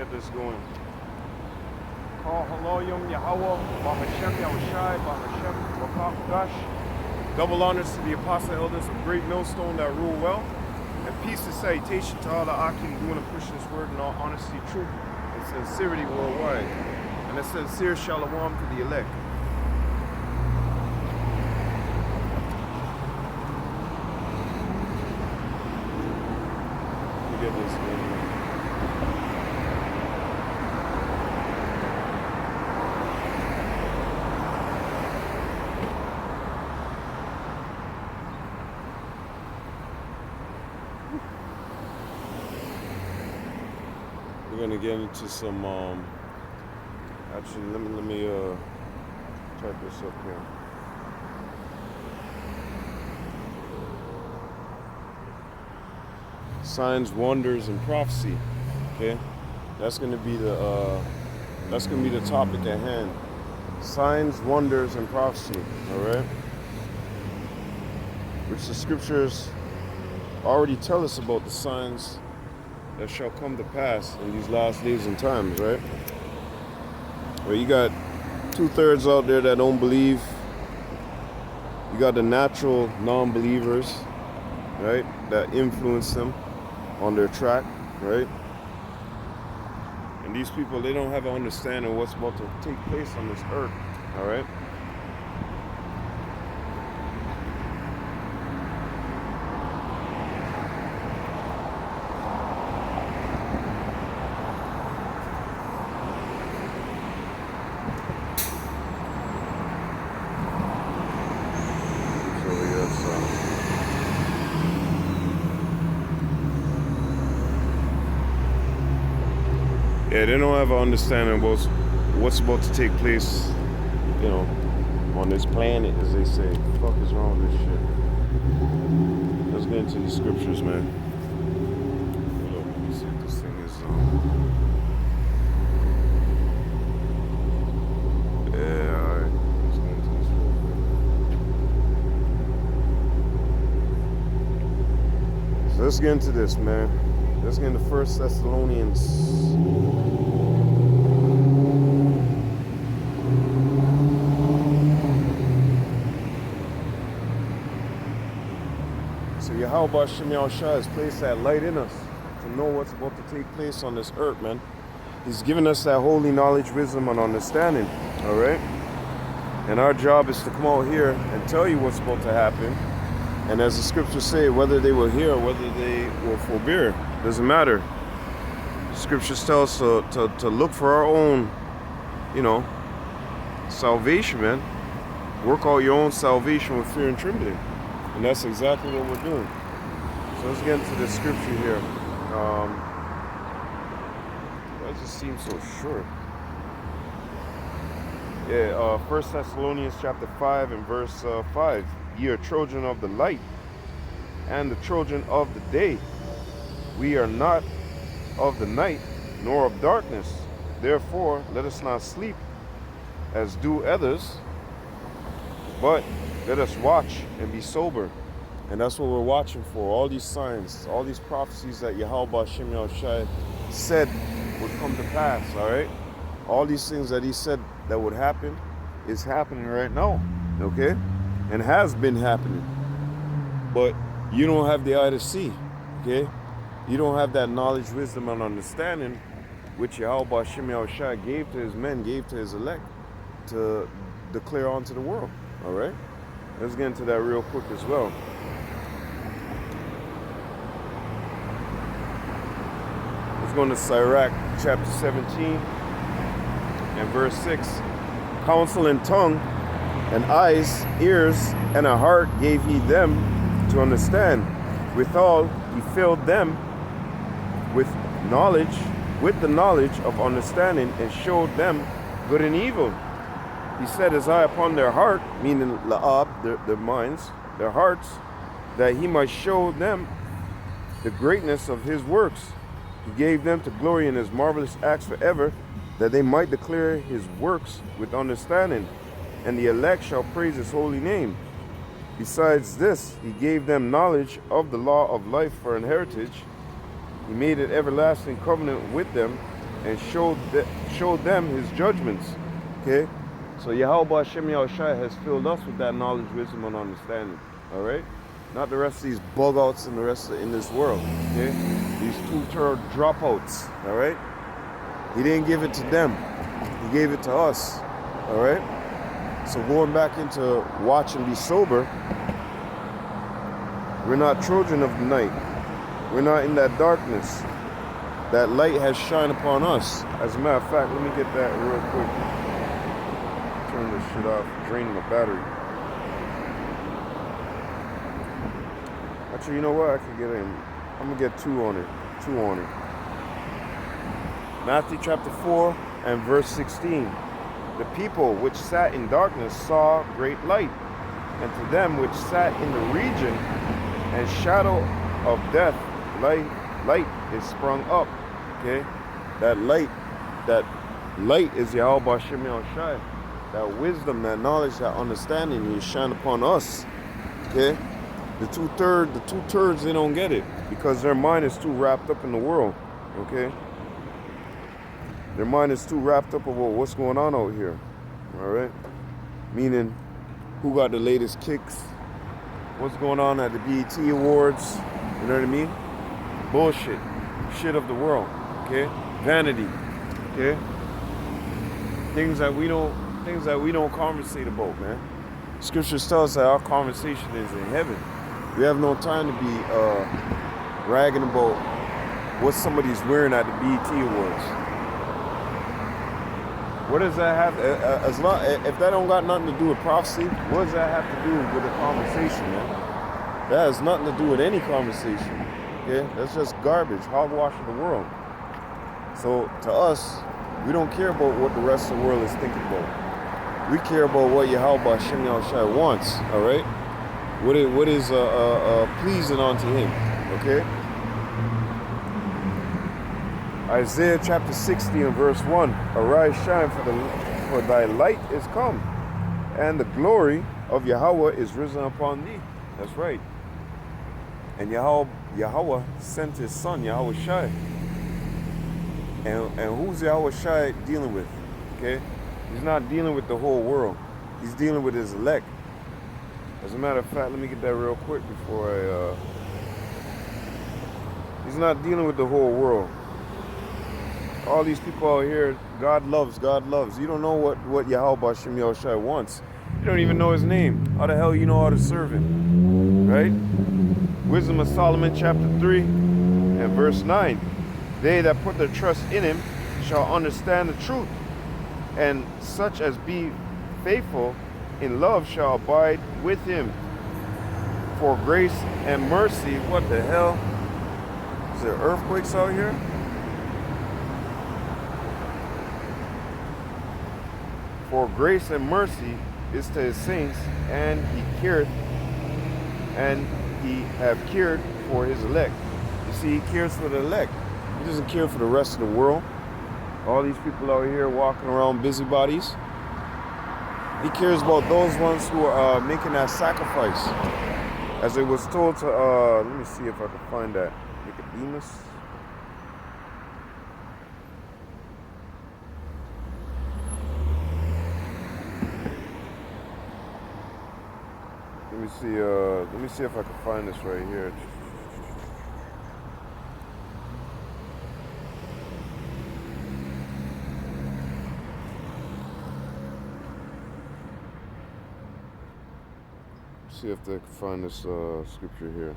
get this going. Call Haloyim Yahweh, Bahashem Yahushai, Bahashem Wakaf. Double honors to the apostle elders of Great Millstone that rule well. And peace and salutation to all the Akim doing and pushing this word in all honesty, truth, and sincerity worldwide. And a sincere shalom to the elect. Let me get this going. We're gonna get into some actually let me type this up here. Signs, wonders, and prophecy. Okay? That's gonna be the topic at hand. Signs, wonders, and prophecy. Alright? Which the scriptures already tell us about the signs that shall come to pass in these last days and times, right? Well, you got 2/3 out there that don't believe. You got the natural non-believers, right? That influence them on their track, right? And these people, they don't have an understanding of what's about to take place on this earth, all right? Yeah, they don't have an understanding about what's about to take place, you know, on this planet, as they say. What the fuck is wrong with this shit? Let's get into these scriptures, man. Hold up, let me see if this thing is, yeah, alright. Let's get into this real quick. So let's get into this, man. Let's get into 1 Thessalonians. So Yahweh Shem Yahushua has placed that light in us to know what's about to take place on this earth, man. He's given us that holy knowledge, wisdom, and understanding, all right? And our job is to come out here and tell you what's about to happen. And as the scriptures say, whether they will hear or whether they will forbear, doesn't matter. Scriptures tell us to look for our own, you know, salvation, man. Work out your own salvation with fear and trembling. And that's exactly what we're doing. So let's get into the scripture here. That just seems so short. Yeah, 1 Thessalonians chapter 5 and verse 5. Ye are children of the light and the children of the day. We are not of the night, nor of darkness. Therefore, let us not sleep as do others, but let us watch and be sober. And that's what we're watching for. All these signs, all these prophecies that Yahweh Shem Yahushai said would come to pass, all right? All these things that he said that would happen is happening right now, okay? And has been happening. But you don't have the eye to see, okay? You don't have that knowledge, wisdom, and understanding which Yahweh Shem Yahushai gave to his men, gave to his elect to declare onto the world, all right? Let's get into that real quick as well. Let's go into Sirach chapter 17 and verse 6. Counsel and tongue and eyes, ears, and a heart gave he them to understand. Withal he filled them with knowledge, with the knowledge of understanding, and showed them good and evil. He set his eye upon their heart, meaning la'ab, their minds, their hearts, that he might show them the greatness of his works. He gave them to glory in his marvelous acts forever, that they might declare his works with understanding, and the elect shall praise his holy name. Besides this, he gave them knowledge of the law of life for an heritage. He made an everlasting covenant with them, and showed them his judgments. Okay? So Yahweh Hashem Yahushua has filled us with that knowledge, wisdom, and understanding. Alright? Not the rest of these bug outs and the rest in this world. Okay? These two-turd dropouts. Alright? He didn't give it to them. He gave it to us. Alright? So going back into watch and be sober, we're not children of the night. We're not in that darkness. That light has shined upon us. As a matter of fact, let me get that real quick. Turn this shit off, drain my battery. Actually, you know what? I could get in. I'm gonna get two on it. Matthew chapter 4 and verse 16. The people which sat in darkness saw great light, and to them which sat in the region and shadow of death, light is sprung up. Okay? That light is Yahweh Hashem Yahushua. That wisdom, that knowledge, that understanding is shine upon us. Okay? The two-thirds, they don't get it because their mind is too wrapped up in the world. Okay? Their mind is too wrapped up about what's going on out here. Alright? Meaning, who got the latest kicks? What's going on at the BET Awards? You know what I mean? Bullshit. Shit of the world. Okay? Vanity. Okay? Things that we don't conversate about, man. Scriptures tell us that our conversation is in heaven. We have no time to be ragging about what somebody's wearing at the BET Awards. What does that have? If that don't got nothing to do with prophecy, what does that have to do with the conversation, man? That has nothing to do with any conversation. Okay, that's just garbage, hogwash of the world. So to us, we don't care about what the rest of the world is thinking about. We care about what Yahweh Hashem Yahushua wants. All right, what is pleasing unto Him. Okay. Isaiah chapter 60 and verse 1. Arise, shine, for thy light is come, and the glory of Yahweh is risen upon thee. That's right. And Yahweh sent his son, Yahweh Shai. And who's Yahweh Shai dealing with? Okay? He's not dealing with the whole world. He's dealing with his elect. As a matter of fact, let me get that real quick before He's not dealing with the whole world. All these people out here, God loves. You don't know what Yahweh Hashem Yahushua wants. You don't even know his name. How the hell you know how to serve him? Right? Wisdom of Solomon chapter 3 and verse 9. They that put their trust in him shall understand the truth, and such as be faithful in love shall abide with him. For grace and mercy, what the hell? Is there earthquakes out here? For grace and mercy is to his saints, and he have cared for his elect. You see, he cares for the elect. He doesn't care for the rest of the world. All these people out here walking around busybodies. He cares about those ones who are making that sacrifice. As it was told to, let me see if I can find that. Nicodemus. Let me see if I can find this right here. See if they can find this scripture here.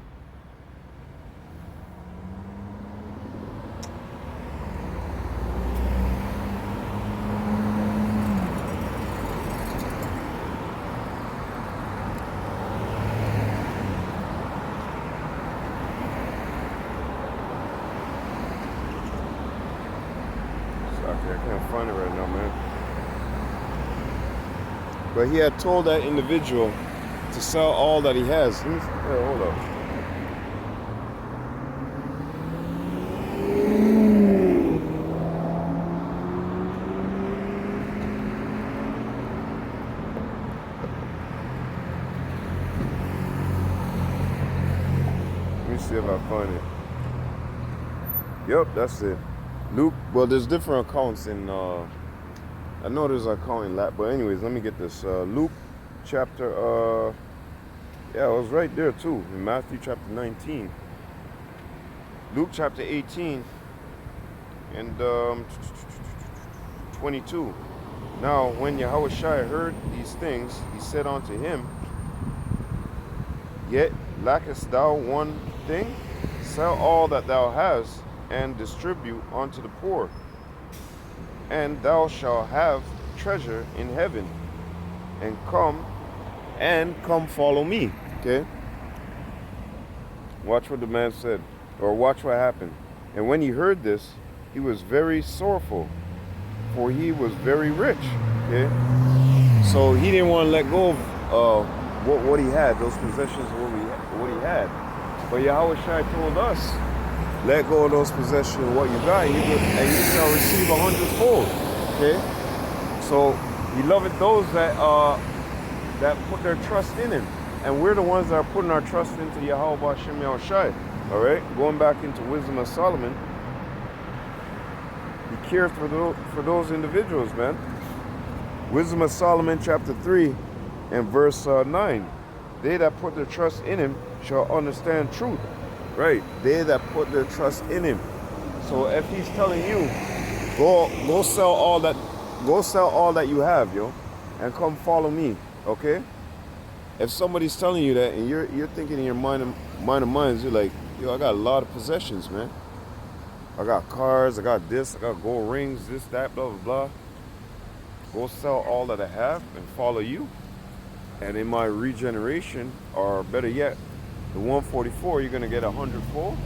Okay, I can't find it right now, man. But he had told that individual to sell all that he has. Hold up. Let me see if I find it. Yep, that's it. Luke, well, there's different accounts in, I know there's an account in Latin, but anyways, let me get this. Luke chapter, yeah, it was right there too, in Matthew chapter 19. Luke chapter 18 and 22. Now, when Yahushua heard these things, he said unto him, Yet lackest thou one thing? Sell all that thou hast, and distribute unto the poor, and thou shalt have treasure in heaven. And come follow me. Okay? Watch what the man said, or watch what happened. And when he heard this, he was very sorrowful, for he was very rich. Okay? So he didn't want to let go of what he had, those possessions, what he had. But Yahushua told us, let go of those possessions, what you got, and you shall receive 100-fold. Okay? So he loveth those that put their trust in him. And we're the ones that are putting our trust into Yahweh Hashem Yahushua. All right? Going back into Wisdom of Solomon, he cares for those individuals, man. Wisdom of Solomon chapter 3 and verse 9. They that put their trust in him shall understand truth. Right? They that put their trust in him. So if he's telling you, go sell all that you have, yo, and come follow me, okay? If somebody's telling you that and you're thinking in your mind of minds, you're like, yo, I got a lot of possessions, man. I got cars, I got this, I got gold rings, this, that, blah, blah, blah. Go sell all that I have and follow you. And in my regeneration, or better yet, the 144, you're going to get 100-fold.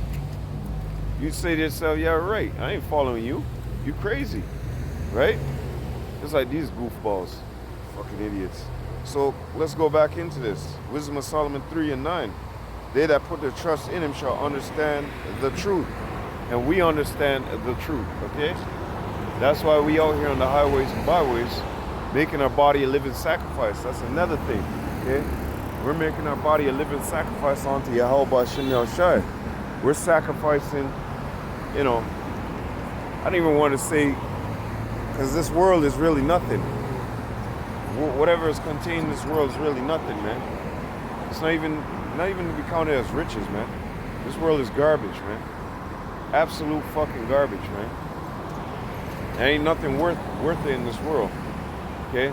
You say to yourself, yeah, right, I ain't following you. You crazy, right? Just like these goofballs, fucking idiots. So let's go back into this. Wisdom of Solomon 3 and 9. They that put their trust in him shall understand the truth. And we understand the truth, okay? That's why we out here on the highways and byways making our body a living sacrifice. That's another thing, okay? We're making our body a living sacrifice unto Yahweh Hashem Yahushua. We're sacrificing, you know, I don't even want to say, because this world is really nothing. Whatever is contained in this world is really nothing, man. It's not even to be counted as riches, man. This world is garbage, man. Absolute fucking garbage, man. There ain't nothing worth it in this world, okay?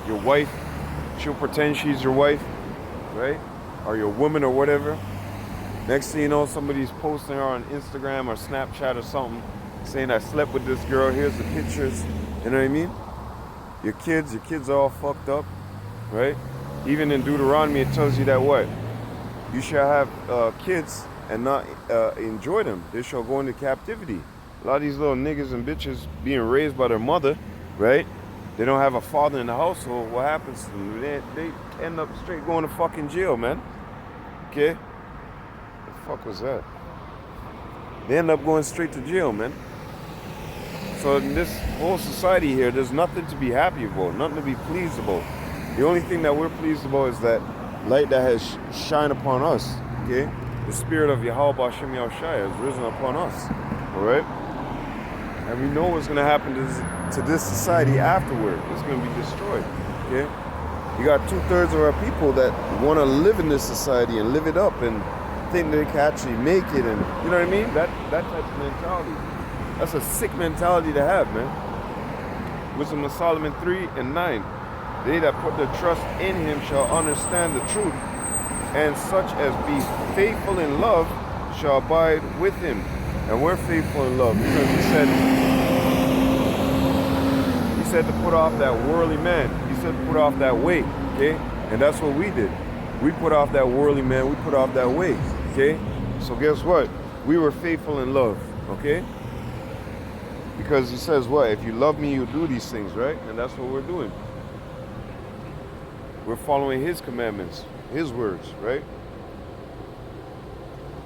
Your wife, she'll pretend she's your wife, right? Or your woman or whatever. Next thing you know, somebody's posting her on Instagram or Snapchat or something, saying I slept with this girl, here's the pictures, you know what I mean? Your kids are all fucked up, right? Even in Deuteronomy, it tells you that what? You shall have kids and not enjoy them. They shall go into captivity. A lot of these little niggas and bitches being raised by their mother, right? They don't have a father in the household. What happens to them? They end up straight going to fucking jail, man. Okay? What the fuck was that? They end up going straight to jail, man. So in this whole society here, there's nothing to be happy about, nothing to be pleased about. The only thing that we're pleased about is that light that has shined upon us, okay? The spirit of Yahweh Hashem Yahushua has risen upon us, all right? And we know what's going to happen to this society afterward. It's going to be destroyed, okay? You got 2/3 of our people that want to live in this society and live it up and think they can actually make it, and you know what I mean? That type of mentality. That's a sick mentality to have, man. Wisdom of Solomon 3 and 9. They that put their trust in him shall understand the truth, and such as be faithful in love shall abide with him. And we're faithful in love because he said to put off that worldly man. He said to put off that way, okay? And that's what we did. We put off that worldly man. We put off that way, okay? So guess what? We were faithful in love, okay? Because he says what? If you love me, you do these things, right? And that's what we're doing. We're following his commandments, his words, right?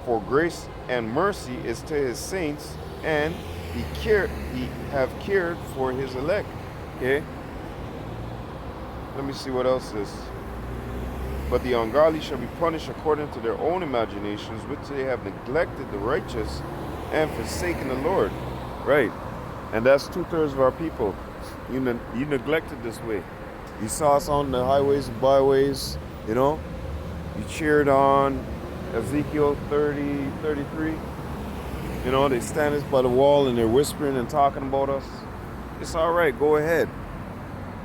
For grace and mercy is to his saints, and he have cared for his elect. Okay? Let me see what else is. But the ungodly shall be punished according to their own imaginations, which they have neglected the righteous and forsaken the Lord. Right. And that's 2/3 of our people. You neglected this way. You saw us on the highways and byways, you know. You cheered on Ezekiel 30:33. You know, they stand us by the wall and they're whispering and talking about us. It's all right, go ahead.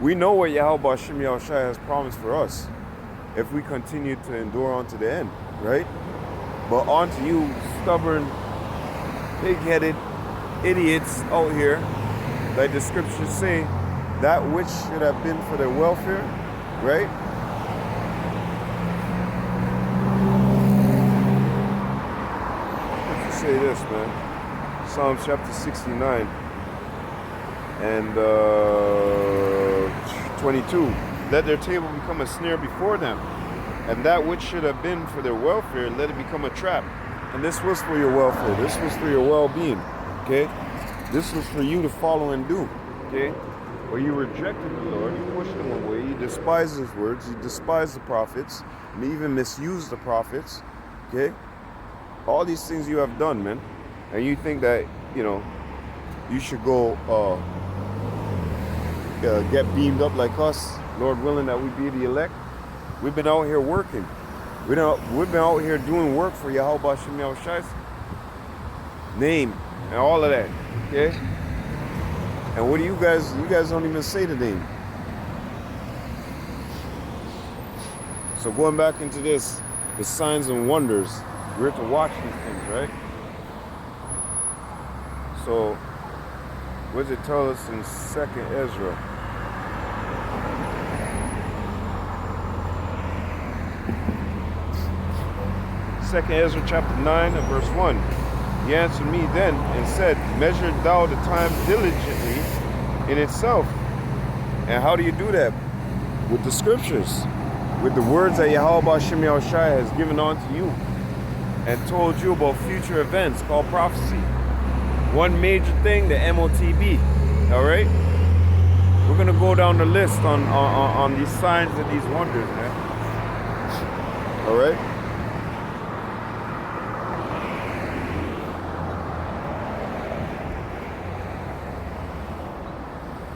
We know what Yahweh Shem Yahushai has promised for us if we continue to endure on to the end, right? But on to you stubborn, pig-headed idiots out here, like the scriptures say, that which should have been for their welfare, right? Let's say this, man. Psalms chapter 69 and 22. Let their table become a snare before them, and that which should have been for their welfare, let it become a trap. And this was for your welfare. This was for your well-being, okay? This was for you to follow and do, okay? But you rejected the Lord, you pushed him away, you despised his words, you despised the prophets, and even misused the prophets, okay? All these things you have done, man. And you think that, you know, you should go get beamed up like us, Lord willing that we be the elect. We've been out here working. We've been out here doing work for Yahweh Shem Yahushai's name and all of that, okay? And what do you guys don't even say the name. So going back into this, the signs and wonders, we're to watch these things, right? So, what does it tell us in 2nd Ezra? Second Ezra chapter 9 and verse 1. He answered me then and said, measure thou the time diligently in itself. And how do you do that? With the scriptures, with the words that Yahweh Shem Yahushai has given unto you and told you about future events called prophecy. One major thing, the MOTB. All right? We're going to go down the list on these signs and these wonders, man. All right?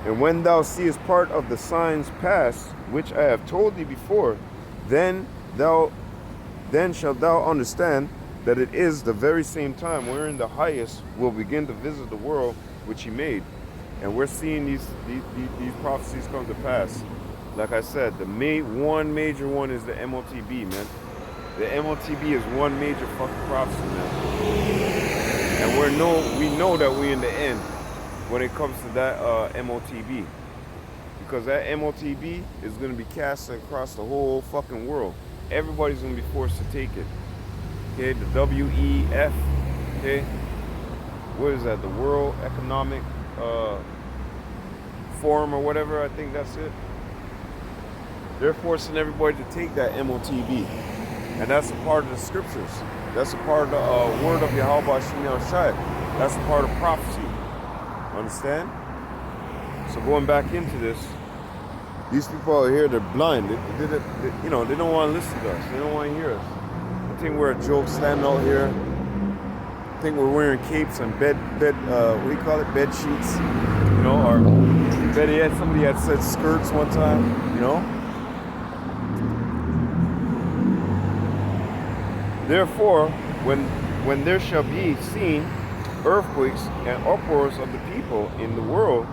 And when thou seest part of the signs pass, which I have told thee before, then shalt thou understand that it is the very same time wherein the highest will begin to visit the world which he made. And we're seeing these prophecies come to pass. Like I said, one major one is the MOTB, man. The MOTB is one major fucking prophecy, man. And we know that we're in the end when it comes to that MOTB. Because that MOTB is going to be cast across the whole fucking world. Everybody's going to be forced to take it. Okay, the WEF, okay? What is that, the World Economic Forum or whatever, I think that's it. They're forcing everybody to take that MOTB. And that's a part of the scriptures. That's a part of the word of Yahweh Shem Yahushai. That's a part of prophecy. Understand? So going back into this, these people out here, they're blind. They you know, they don't want to listen to us. They don't want to hear us. I think we're a joke standing out here. I think we're wearing capes and what do you call it? Bed sheets. You know, or somebody had said skirts one time, you know? Therefore, when there shall be seen earthquakes and uproars of the people in the world,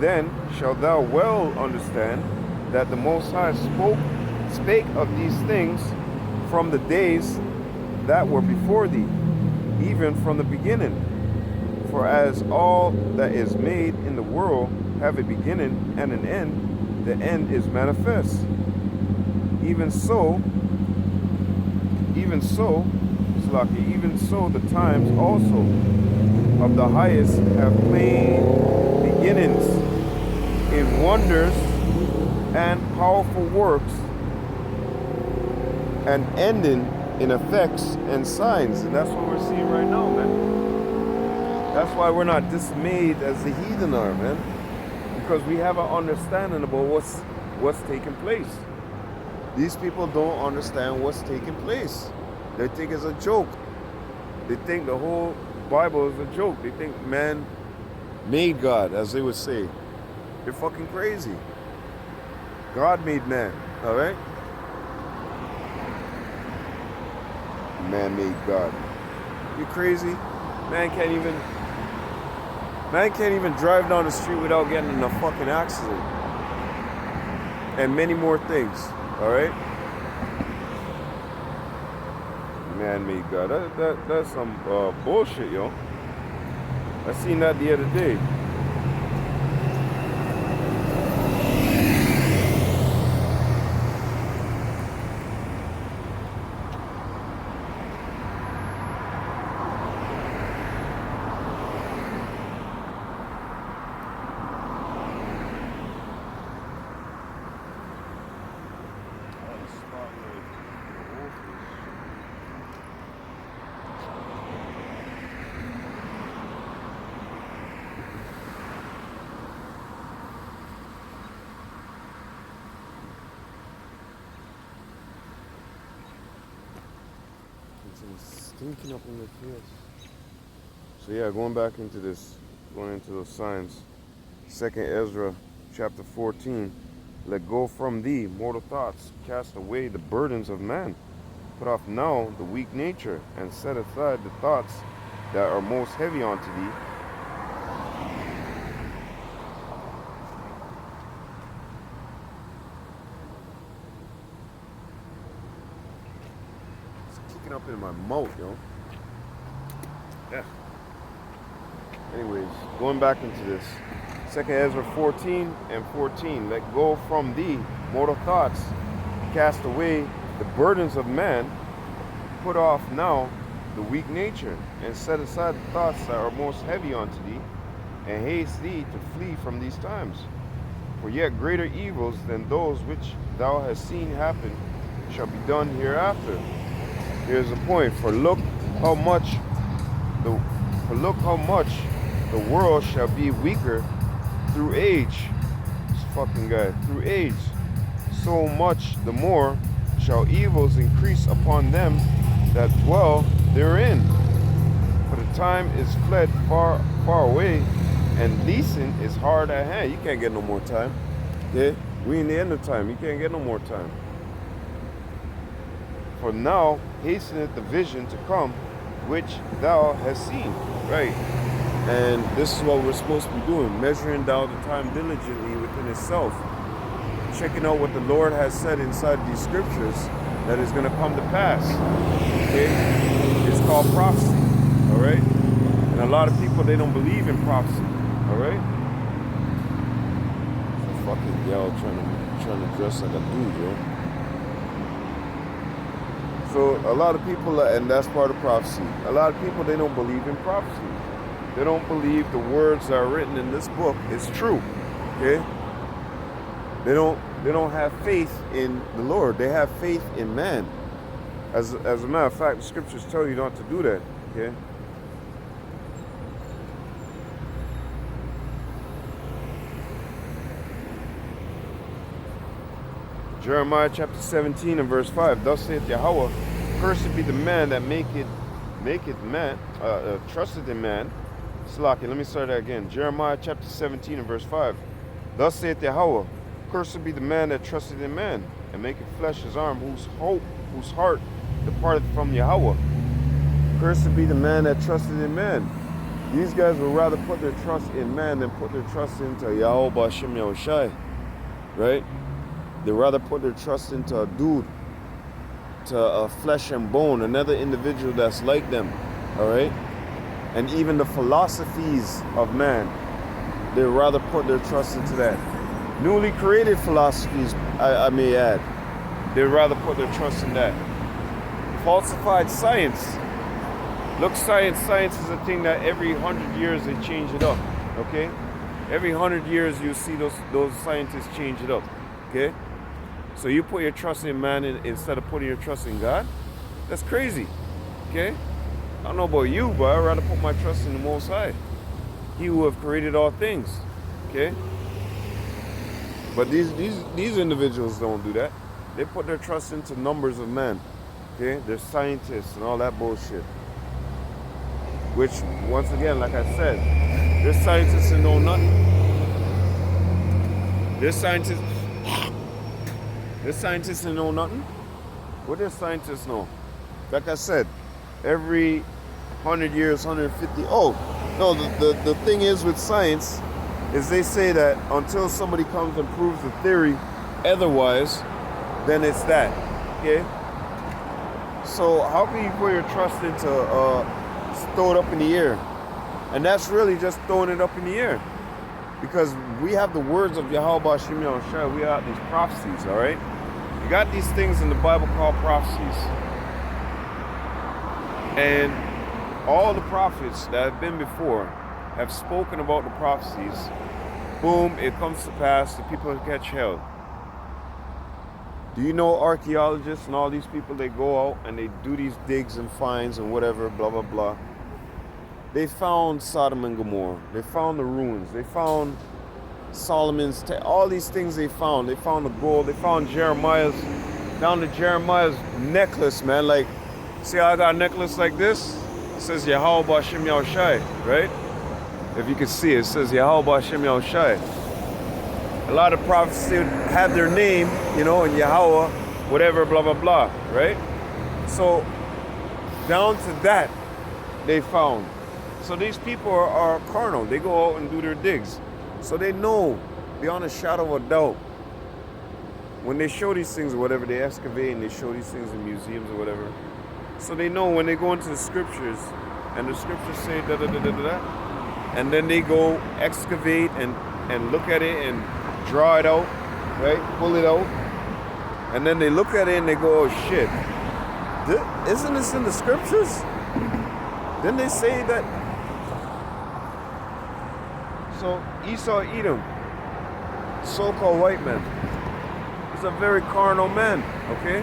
then shalt thou well understand that the Most High spake of these things from the days that were before thee, even from the beginning. For as all that is made in the world have a beginning and an end, the end is manifest. Even so, the times also of the highest have plain beginnings in wonders and powerful works, and ending in effects and signs. And that's what we're seeing right now, man. That's why we're not dismayed as the heathen are, man. Because we have an understanding about what's taking place. These people don't understand what's taking place. They think it's a joke. They think the whole Bible is a joke. They think man made God, as they would say. You're fucking crazy. God made man, all right? Man made God. You crazy? Man can't even drive down the street without getting in a fucking accident. And many more things, all right? Man made God. That's some bullshit, yo. I seen that the other day. Stinking up in the face. So yeah, going into those signs. 2nd Ezra chapter 14. Let go from thee mortal thoughts, cast away the burdens of man. Put off now the weak nature, and set aside the thoughts that are most heavy unto thee. Up in my mouth, yo. Yeah. Anyways, going back into this. 2nd Ezra 14 and 14. Let go from thee mortal thoughts. Cast away the burdens of man. Put off now the weak nature, and set aside the thoughts that are most heavy unto thee, and haste thee to flee from these times. For yet greater evils than those which thou hast seen happen shall be done hereafter. Here's the point. For look how much the world shall be weaker through age. This fucking guy. Through age. So much the more shall evils increase upon them that dwell therein. For the time is fled far, far away, and leasing is hard at hand. You can't get no more time. Okay? We in the end of time. You can't get no more time. For now hasteneth the vision to come, which thou hast seen. Right. And this is what we're supposed to be doing, measuring down the time diligently within itself, checking out what the Lord has said inside these scriptures that is going to come to pass. Okay? It's called prophecy. All right? And a lot of people, they don't believe in prophecy. All right? It's a fucking gal trying to dress like a dude, yo. So a lot of people, and that's part of prophecy, a lot of people, they don't believe in prophecy. They don't believe the words that are written in this book is true. Okay? They don't have faith in the Lord. They have faith in man. As a matter of fact, the scriptures tell you not to do that. Okay? Jeremiah chapter 17 and verse 5. Thus saith Yahweh, cursed be the man that trusted in man. Slaki, let me start that again. Jeremiah chapter 17 and verse 5. Thus saith Yahweh, cursed be the man that trusted in man, and maketh flesh his arm, whose heart departed from Yahweh. Cursed be the man that trusted in man. These guys would rather put their trust in man than put their trust into Yahweh B'Shem Yahushai. Right? They'd rather put their trust into a dude, to a flesh and bone, another individual that's like them. Alright? And even the philosophies of man, they'd rather put their trust into that. Newly created philosophies, I may add, they'd rather put their trust in that. Falsified science. Look, science is a thing that every 100 years they change it up. Okay? Every 100 years you see those scientists change it up. Okay? So you put your trust in man instead of putting your trust in God? That's crazy. Okay? I don't know about you, but I'd rather put my trust in the Most High. He who have created all things. Okay? But these individuals don't do that. They put their trust into numbers of men. Okay? They're scientists and all that bullshit. Which, once again, like I said, This scientist don't know nothing. This scientist don't know nothing. What does scientists know? Like I said, every 100 years, 150. Oh, no, the thing is with science is they say that until somebody comes and proves the theory otherwise, then it's that. Okay? So how can you put your trust into throw it up in the air? And that's really just throwing it up in the air. Because we have the words of Yahweh Shem Yahushua. We have these prophecies, all right? You got these things in the Bible called prophecies. And all the prophets that have been before have spoken about the prophecies. Boom, it comes to pass, the people catch hell. Do you know archaeologists and all these people, they go out and they do these digs and finds and whatever, blah, blah, blah. They found Sodom and Gomorrah. They found the ruins. They found Solomon's, all these things they found. They found the gold. They found down to Jeremiah's necklace, man. Like, see how I got a necklace like this? It says Yahweh Shem Yahushai, right? If you can see it, it says Yahweh Shem Yahushai. A lot of prophets have their name, you know, in Yahweh, whatever, blah, blah, blah, right? So, down to that, they found. So these people are carnal. They go out and do their digs. So they know, beyond a shadow of a doubt, when they show these things or whatever, they excavate and they show these things in museums or whatever. So they know when they go into the scriptures, and the scriptures say da-da-da-da-da, and then they go excavate and look at it and draw it out, right? Pull it out. And then they look at it and they go, oh shit, isn't this in the scriptures? Then they say that. So Esau Edom, so-called white man, is a very carnal man, okay?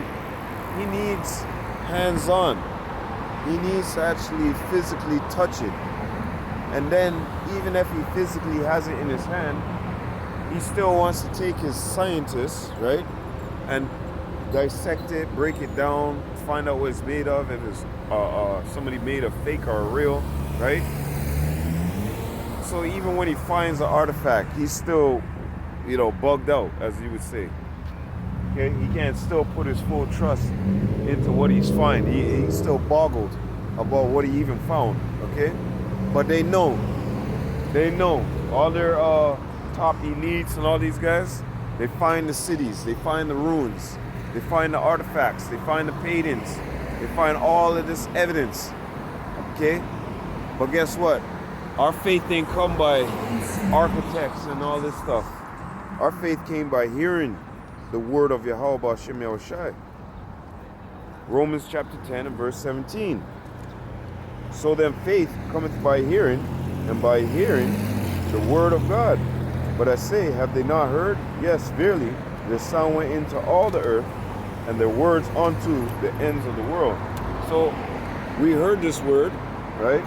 He needs hands-on. He needs to actually physically touch it. And then even if he physically has it in his hand, he still wants to take his scientists, right, and dissect it, break it down, find out what it's made of, if it's somebody made a fake or a real, right? So even when he finds an artifact, he's still, you know, bugged out, as you would say. Okay, he can't still put his full trust into what he's finding. He's still boggled about what he even found. Okay, but they know all their top elites and all these guys. They find the cities, they find the ruins, they find the artifacts, they find the paintings, they find all of this evidence. Okay, but guess what? Our faith ain't come by architects and all this stuff. Our faith came by hearing the word of Yahweh Shem Yahushai. Romans chapter 10 and verse 17. So then faith cometh by hearing, and by hearing the word of God. But I say, have they not heard? Yes, verily, their sound went into all the earth, and their words unto the ends of the world. So we heard this word, right?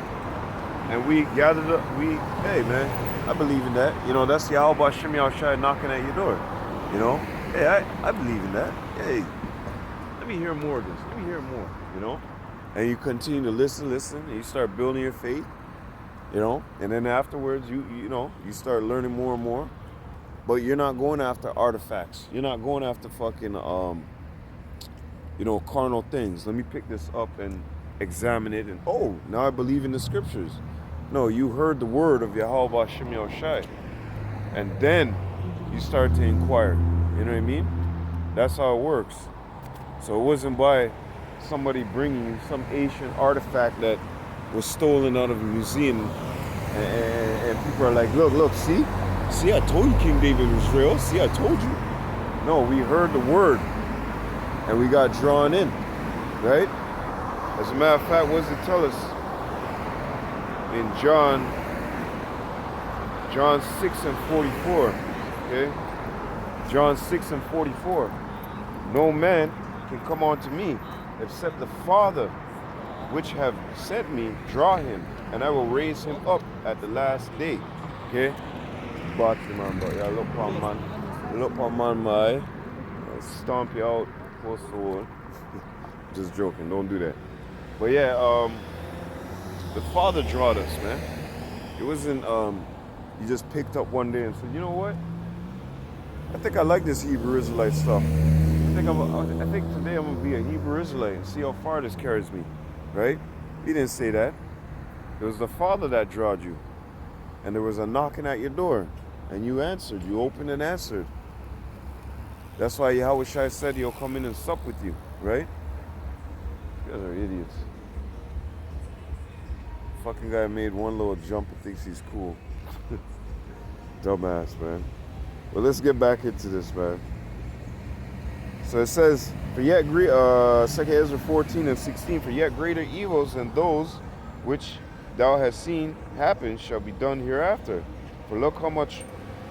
And we gathered up, hey man, I believe in that. You know, that's Yahweh Shem Yahushai knocking at your door. You know, hey, I believe in that. Hey, let me hear more of this. Let me hear more, you know? And you continue to listen, and you start building your faith, you know? And then afterwards, you know, you start learning more and more. But you're not going after artifacts. You're not going after fucking, you know, carnal things. Let me pick this up and examine it, and oh, now I believe in the scriptures. No, you heard the word of Yahweh Shem Yahushai, and then you start to inquire. You know what I mean? That's how it works. So it wasn't by somebody bringing you some ancient artifact that was stolen out of a museum, and people are like, look, see, I told you King David was real. See, I told you. No, we heard the word, and we got drawn in, right? As a matter of fact, what does it tell us? In John 6 and 44, okay? John 6 and 44. No man can come unto me except the Father which have sent me draw him, and I will raise him up at the last day. Okay? But remember, yeah, look on man, my stomp you out, post the wall. Just joking, don't do that. But yeah, the Father drawed us, man. It wasn't you just picked up one day and said, you know what? I think I like this Hebrew Israelite stuff. I think today I'm gonna be a Hebrew Israelite and see how far this carries me. Right? He didn't say that. It was the Father that drawed you. And there was a knocking at your door. And you answered. You opened and answered. That's why Yahweh Shai said he'll come in and sup with you. Right? You guys are idiots. Fucking guy made one little jump and thinks he's cool. Dumbass, man. Well, let's get back into this, man. So it says, for yet 2 Ezra 14 and 16, for yet greater evils than those which thou hast seen happen shall be done hereafter. For look how much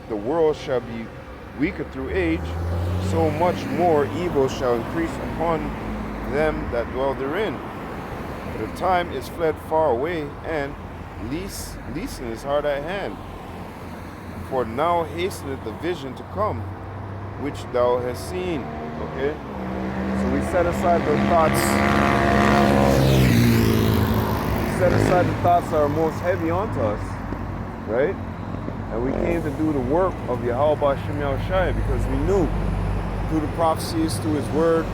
the world shall be weaker through age, so much more evil shall increase upon them that dwell therein. For the time is fled far away, and leasing is hard at hand. For now hasteneth the vision to come, which thou hast seen. Okay? So we set aside the thoughts. We set aside the thoughts that are most heavy onto us. Right? And we came to do the work of Yahweh B'Shem Yahushai because we knew through the prophecies, through his word,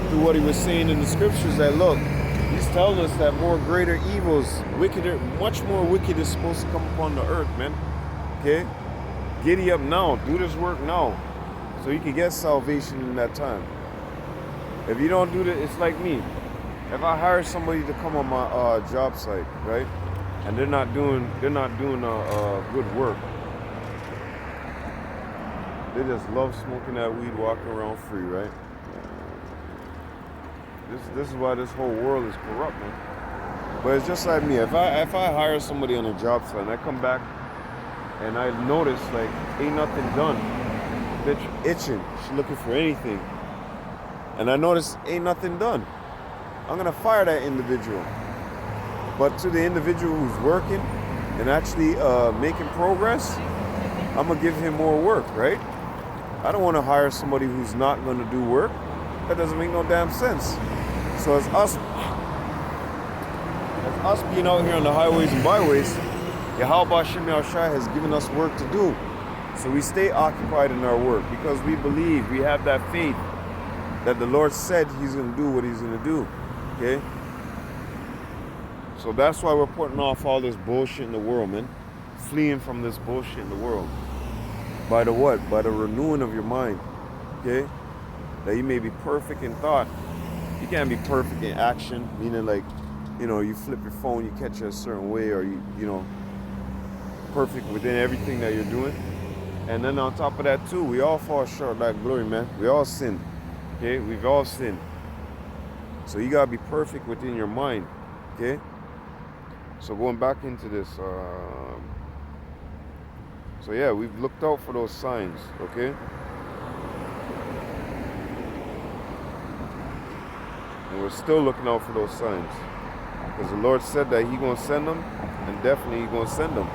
through what he was saying in the scriptures that look, he's telling us that more greater evils, wickeder, much more wicked is supposed to come upon the earth, man. Okay? Giddy up now. Do this work now. So you can get salvation in that time. If you don't do that, it's like me. If I hire somebody to come on my job site, right? And they're not doing good work. They just love smoking that weed, walking around free, right? This is why this whole world is corrupt, man. But it's just like me. If I hire somebody on a job site and I come back and I notice like ain't nothing done, bitch itching, she's looking for anything, and I notice ain't nothing done, I'm gonna fire that individual. But to the individual who's working and actually making progress, I'm gonna give him more work, right? I don't want to hire somebody who's not gonna do work. That doesn't make no damn sense. So as us being out here on the highways and byways, Yahweh B'Shem Yahushai has given us work to do. So we stay occupied in our work because we believe, we have that faith that the Lord said he's going to do what he's going to do. Okay? So that's why we're putting off all this bullshit in the world, man. Fleeing from this bullshit in the world. By the what? By the renewing of your mind. Okay? That you may be perfect in thought. You can't be perfect in action, meaning like, you know, you flip your phone, you catch it a certain way, or you know, perfect within everything that you're doing. And then on top of that too, we all fall short of that glory, man. We all sin. Okay? We've all sinned. So you gotta be perfect within your mind. Okay? So going back into this, so yeah, we've looked out for those signs, okay? And we're still looking out for those signs. Because the Lord said that he's going to send them, and definitely he's going to send them.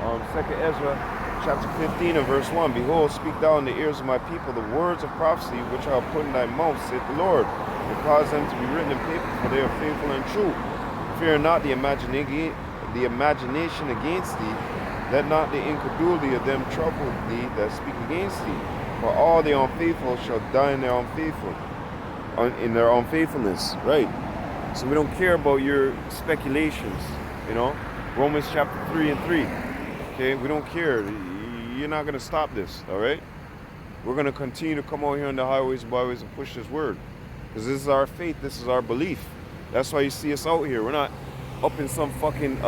2 Ezra chapter 15 and verse 1, Behold, speak thou in the ears of my people the words of prophecy which I have put in thy mouth, saith the Lord, and cause them to be written in paper, for they are faithful and true. Fear not the imagination against thee, let not the incredulity of them trouble thee that speak against thee. For all the unfaithful shall die in their unfaithfulness. Right? So we don't care about your speculations, you know. Romans chapter 3 and 3. Okay, we don't care. You're not going to stop this, all right? We're going to continue to come out here on the highways and byways and push this word. Because this is our faith, this is our belief. That's why you see us out here. We're not up in some fucking,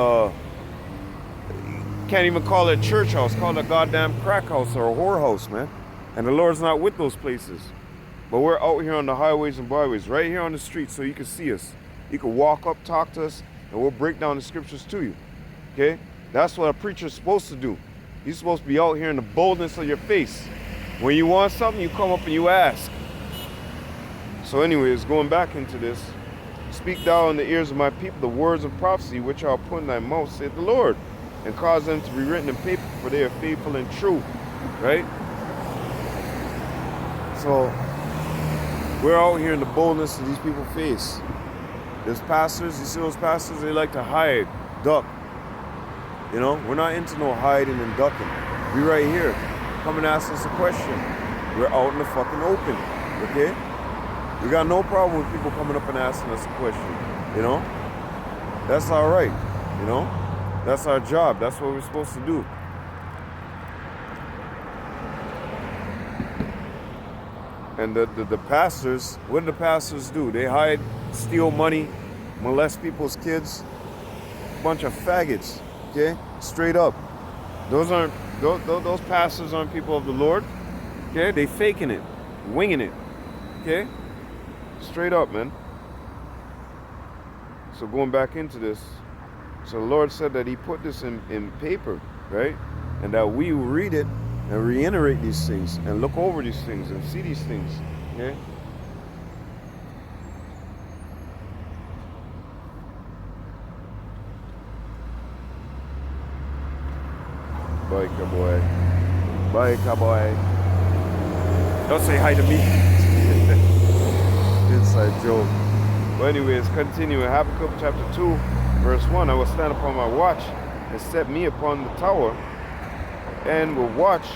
can't even call it a church house. Call it a goddamn crack house or a whorehouse, man. And the Lord's not with those places. But we're out here on the highways and byways, right here on the street, so you can see us. You can walk up, talk to us, and we'll break down the scriptures to you. Okay? That's what a preacher's supposed to do. You're supposed to be out here in the boldness of your face. When you want something, you come up and you ask. So anyways, going back into this, speak thou in the ears of my people the words of prophecy which I will put in thy mouth, saith the Lord, and cause them to be written in paper, for they are faithful and true. Right? So we're out here in the boldness of these people's face. There's pastors, you see those pastors, they like to hide, duck. You know, we're not into no hiding and ducking. We right here. Come and ask us a question. We're out in the fucking open. Okay? We got no problem with people coming up and asking us a question. You know? That's all right. You know? That's our job. That's what we're supposed to do. And the pastors, what do the pastors do? They hide, steal money, molest people's kids. Bunch of faggots. Okay? Straight up. Those pastors aren't people of the Lord. Okay? They faking it. Winging it. Okay? Straight up, man. So going back into this. So the Lord said that he put this in paper, right? And that we will read it and reiterate these things and look over these things and see these things. Okay? Biker boy. Biker boy. Don't say hi to me. Inside joke. But anyways, continuing. Habakkuk chapter 2, verse 1. I will stand upon my watch and set me upon the tower, and will watch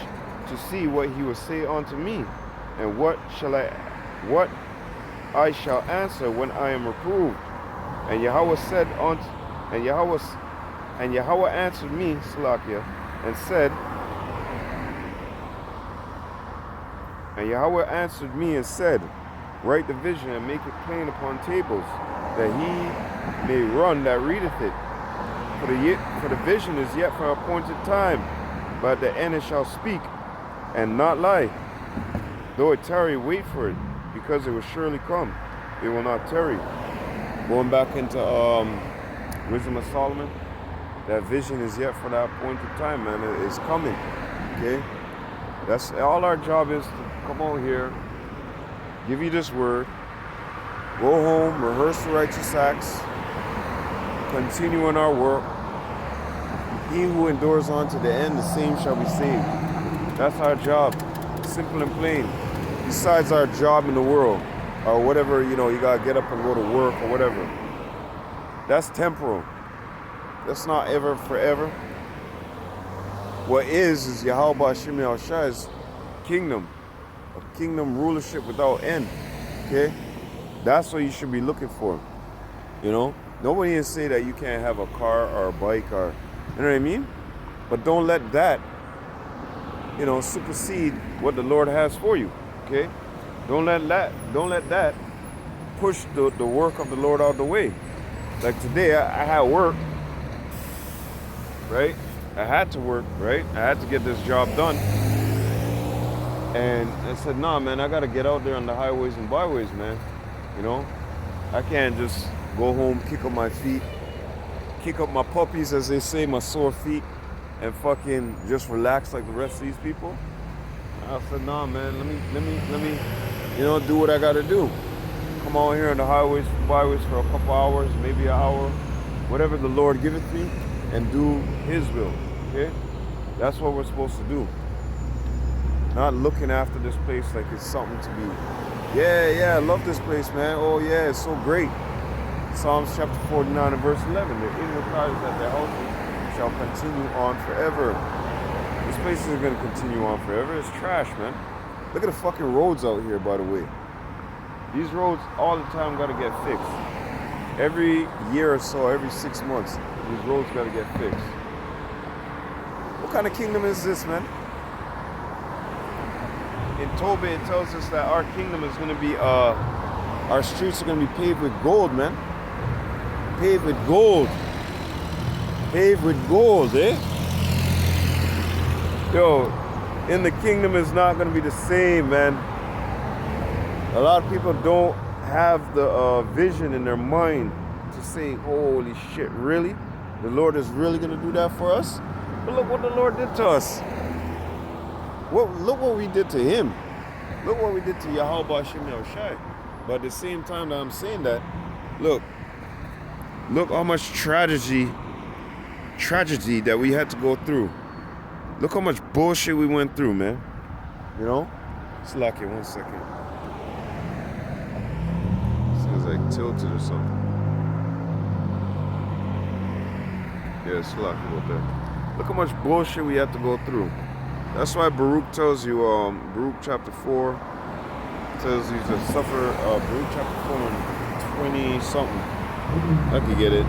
to see what he will say unto me, and what I shall answer when I am reproved. And Yahweh said and Yahweh answered me, Salakia, and said, and Yahweh answered me and said, write the vision and make it plain upon tables, that he may run that readeth it. For the vision is yet for an appointed time, but at the end it shall speak and not lie. Though it tarry, wait for it, because it will surely come. It will not tarry. Going back into Wisdom of Solomon, that vision is yet for that appointed time, man. It's coming. Okay? That's all our job is, to come on here, give you this word, go home, rehearse the righteous acts, continue in our work. He who endures on to the end, the same shall be saved. That's our job. Simple and plain. Besides our job in the world, or whatever, you know, you gotta get up and go to work or whatever. That's temporal. That's not ever forever. What is Yahweh Hashem Yahushai's kingdom. A kingdom rulership without end. Okay? That's what you should be looking for. You know? Nobody can say that you can't have a car or a bike or, you know what I mean? But don't let that, you know, supersede what the Lord has for you. Okay? Don't let that push the work of the Lord out of the way. Like today, I had work, right? I had to work, right? I had to get this job done. And I said, nah, man, I got to get out there on the highways and byways, man. You know? I can't just go home, kick up my feet, kick up my puppies, as they say, my sore feet, and fucking just relax like the rest of these people. I said, nah, man, let me, you know, do what I got to do. Come on here on the highways, byways for a couple hours, maybe an hour, whatever the Lord giveth me, and do his will. Okay? That's what we're supposed to do. Not looking after this place like it's something to be, yeah, I love this place, man. Oh yeah, it's so great. Psalms chapter 49 and verse 11. The inward cries that their houses shall continue on forever. This place isn't going to continue on forever. It's trash, man. Look at the fucking roads out here, by the way. These roads all the time got to get fixed. Every year or so, every 6 months, these roads got to get fixed. What kind of kingdom is this, man? In Tobit, it tells us that our kingdom is going to be, our streets are going to be paved with gold, man. Paved with gold. Paved with gold, eh? Yo, in the kingdom is not going to be the same, man. A lot of people don't have the vision in their mind to say, holy shit, really? The Lord is really going to do that for us? But look what the Lord did to us. Look what we did to him. Look what we did to Yahweh Hashem Yahushai. But at the same time that I'm saying that, look how much tragedy that we had to go through. Look how much bullshit we went through, man. You know? Slack it 1 second. Seems like tilted or something. Yeah, slack about that. Look how much bullshit we have to go through. That's why Baruch tells you, Baruch chapter 4 tells you to suffer, Baruch chapter 4 and 20 something. I can get it.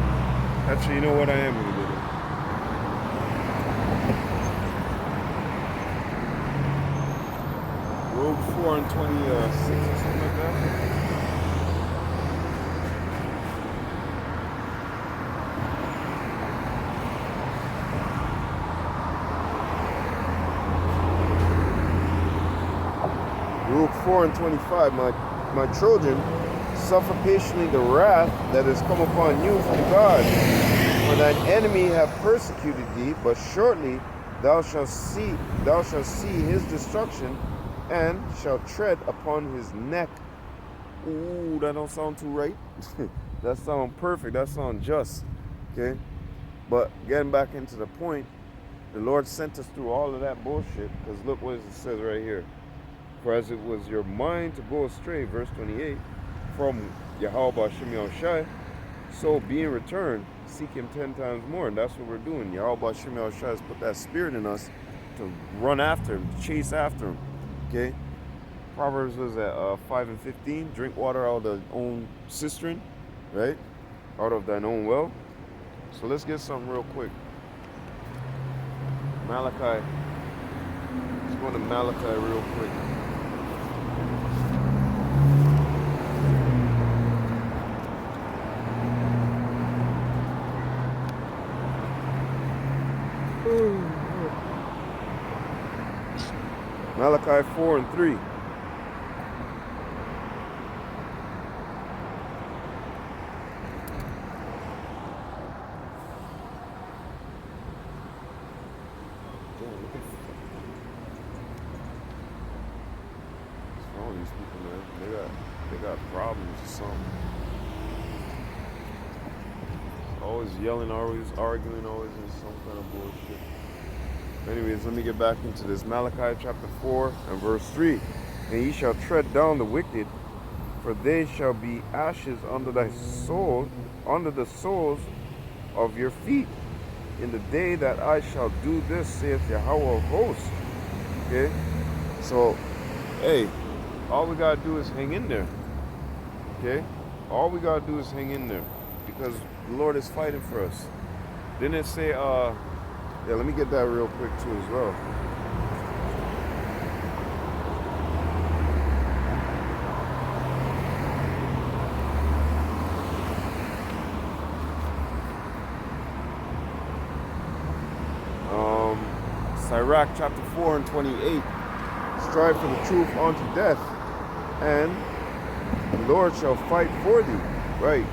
Actually, you know what? I am going to get it. Baruch 4 and 26 or something like that. Baruch 4 and 25, my children, suffer patiently the wrath that has come upon you from God. For thine enemy have persecuted thee, but shortly thou shalt see his destruction, and shalt tread upon his neck. Ooh, that don't sound too right. That sound perfect. That sound just. Okay? But getting back into the point, the Lord sent us through all of that bullshit, because look what it says right here. For as it was your mind to go astray, verse 28, from Yahweh Shem Yahushai, so being returned, seek him 10 times more. And that's what we're doing. Yahweh Shem Yahushai has put that spirit in us to run after him, to chase after him. Okay? Proverbs was at 5 and 15. Drink water out of thine own cistern, right? Out of thine own well. So let's get something real quick. Malachi. Let's go to Malachi real quick. Malachi 4 and 3. All these people, man, they got problems or something. Always yelling, always arguing, always in some kind of bullshit. Anyways, let me get back into this. Malachi chapter 4 and verse 3. And ye shall tread down the wicked, for they shall be ashes under thy soul, under the soles of your feet, in the day that I shall do this, saith Yahweh of hosts. Okay? So, hey, all we gotta do is hang in there. Okay? All we gotta do is hang in there, because the Lord is fighting for us. Didn't it say, yeah, let me get that real quick too as well. Sirach chapter 4 and 28. Strive for the truth unto death, and the Lord shall fight for thee. Right.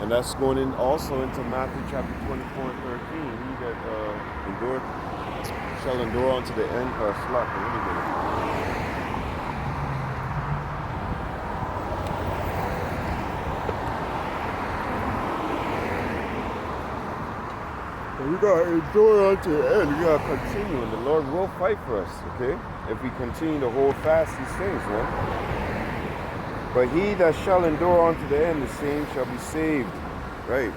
And that's going in also into Matthew chapter 24 and 13. He that shall endure unto the end. Slack. Let me get it. We gotta endure unto the end. We gotta continue, and the Lord will fight for us. Okay, if we continue to hold fast these things, man. But he that shall endure unto the end, the same shall be saved. Right.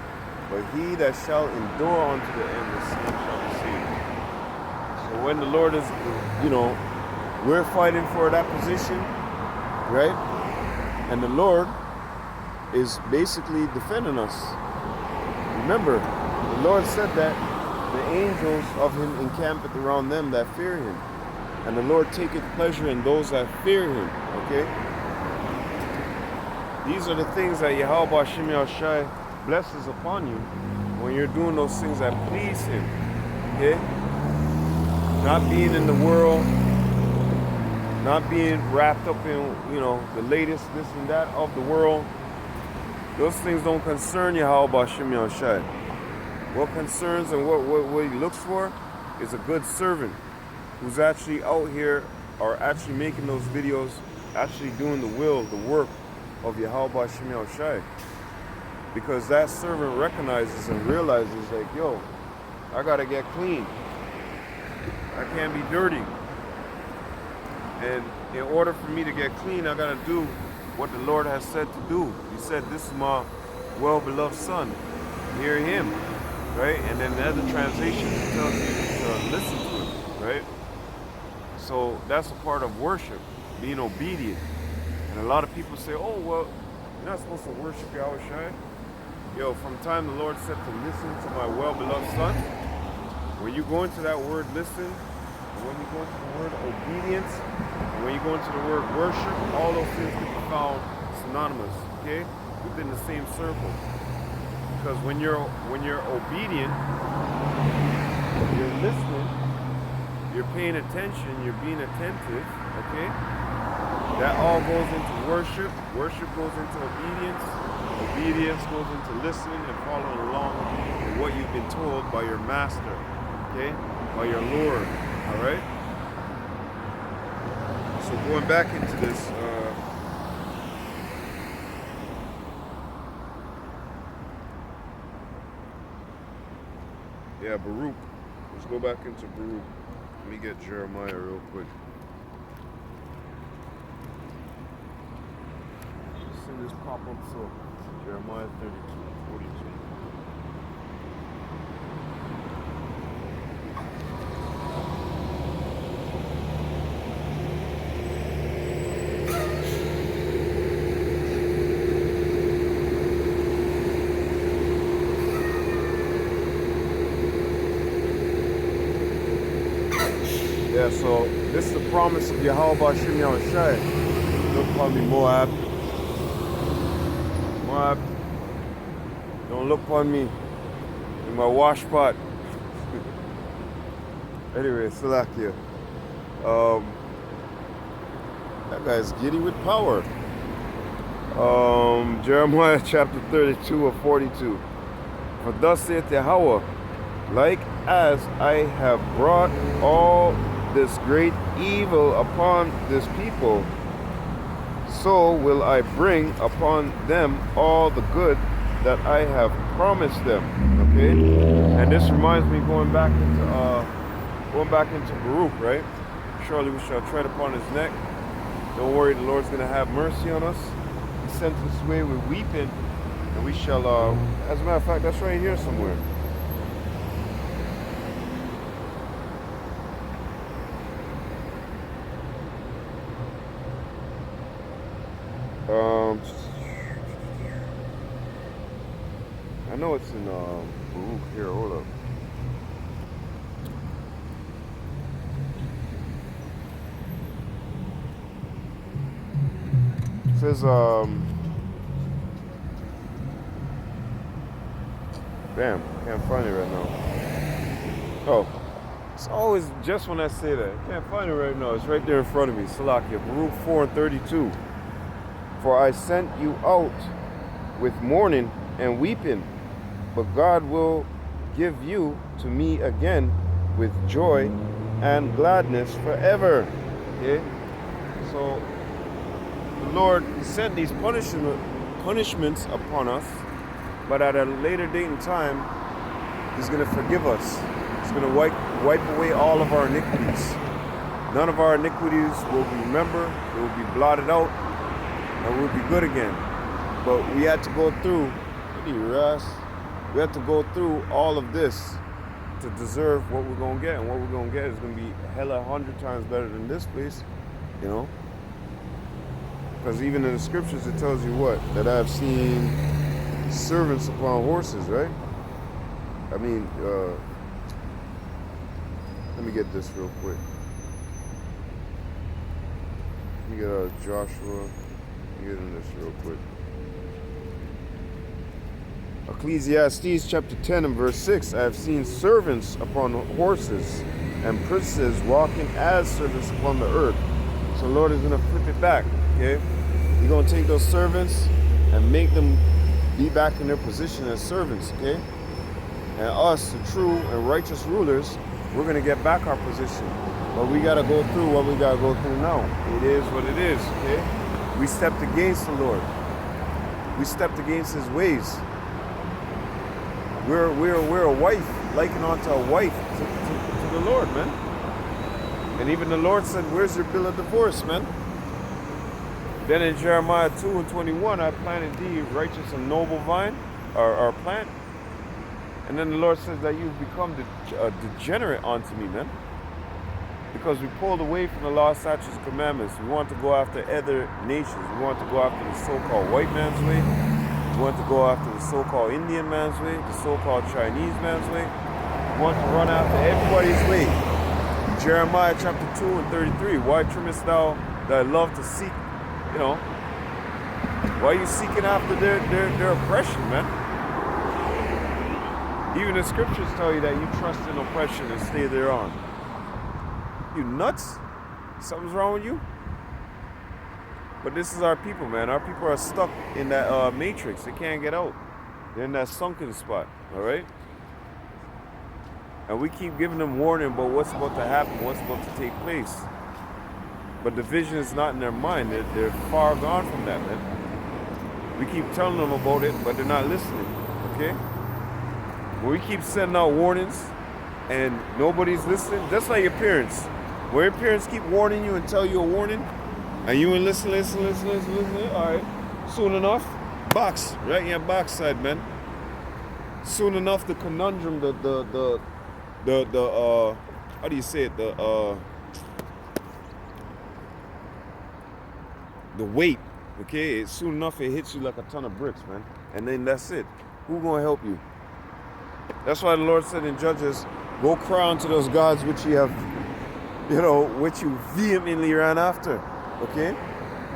But he that shall endure unto the end, the same shall be saved. So when the Lord is, we're fighting for that position, right? And the Lord is basically defending us. Remember, the Lord said that the angels of him encampeth around them that fear him. And the Lord taketh pleasure in those that fear him. Okay? These are the things that Yahweh Shem Yahushai blesses upon you when you're doing those things that please him. Okay? Not being in the world, not being wrapped up in, the latest this and that of the world. Those things don't concern Yahweh Shem Yahushai. What concerns and what he looks for is a good servant who's actually out here or actually making those videos, actually doing the work of Yahweh Shem Yahushai. Because that servant recognizes and realizes, like, yo, I gotta get clean. I can't be dirty. And in order for me to get clean, I gotta do what the Lord has said to do. He said, this is my well-beloved son. Hear him. right? And then the other translations it tells you to listen to it, right? So that's a part of worship, being obedient. And a lot of people say, oh, well, you're not supposed to worship Yahweh Shai. Yo, from time the Lord said to listen to my well-beloved son. When you go into that word listen, and when you go into the word obedience, and when you go into the word worship, all those things can be found synonymous, okay? Within the same circle. Because when you're obedient, you're listening, you're paying attention, you're being attentive, okay? That all goes into worship. Worship goes into obedience. Obedience goes into listening and following along with what you've been told by your master, okay? By your Lord, all right? So going back into this, yeah, Baruch. Let's go back into Baruch. Let me get Jeremiah real quick. Send this pop up so Jeremiah 32:42. Yeah, so this is the promise of Yahweh Bashim Yahushai. Don't call me Moab. Moab, don't look upon me in my wash pot. Anyway, Salakia. That guy's giddy with power. Jeremiah chapter 32 or 42. For thus saith Yahweh, like as I have brought all this great evil upon this people, so will I bring upon them all the good that I have promised them. Okay? And this reminds me going back into Baruch, right? Surely we shall tread upon his neck. Don't worry, the Lord's gonna have mercy on us. He sent us away with weeping, and we shall as a matter of fact, that's right here somewhere. I know it's in Baruch here. Hold up. It says damn, can't find it right now. Oh, it's always just when I say that. Can't find it right now. It's right there in front of me. Salakia, Baruch 4:32. For I sent you out with mourning and weeping, but God will give you to me again with joy and gladness forever. Okay? So the Lord sent these punishments upon us, but at a later date and time, he's going to forgive us. He's going to wipe away all of our iniquities. None of our iniquities will be remembered. They will be blotted out, and we'll be good again. But we had to go through, we had to go through all of this to deserve what we're going to get. And what we're going to get is going to be hella 100 times better than this place, you know? Because even in the scriptures, it tells you what? That I've seen servants upon horses, right? I mean, let me get this real quick. Let me get Joshua. Let me get in this real quick. Ecclesiastes chapter 10 and verse 6. I have seen servants upon horses and princes walking as servants upon the earth. So the Lord is going to flip it back, okay? He's going to take those servants and make them be back in their position as servants, okay? And us, the true and righteous rulers, we're going to get back our position. But we got to go through what we got to go through now. It is what it is, okay? We stepped against the Lord. We stepped against his ways. We're a wife, likened onto a wife to the Lord, man. And even the Lord said, where's your bill of divorce, man? Then in Jeremiah 2 and 21, I planted thee righteous and noble vine, or plant, And then the Lord says that you've become degenerate unto me, man. Because we pulled away from the law, statutes, and commandments. We want to go after other nations. We want to go after the so-called white man's way. We want to go after the so-called Indian man's way, the so-called Chinese man's way. We want to run after everybody's way. Jeremiah chapter 2 and 33. Why trimmest thou thy love to seek, you know, why are you seeking after their oppression, man? Even the scriptures tell you that you trust in oppression and stay thereon. You nuts? Something's wrong with you? But this is our people, man. Our people are stuck in that matrix. They can't get out. They're in that sunken spot, all right? And we keep giving them warning about what's about to happen, what's about to take place. But the vision is not in their mind. They're far gone from that, man. We keep telling them about it, but they're not listening, okay? When we keep sending out warnings and nobody's listening, just like your parents. When your parents keep warning you and tell you a warning, and you ain't listen, all right, soon enough, box, right in your backside, man. Soon enough, the conundrum, the how do you say it, the weight, okay, soon enough it hits you like a ton of bricks, man. And then that's it. Who gonna help you? That's why the Lord said in Judges, go cry unto those gods which you have, you know, which you vehemently ran after, okay?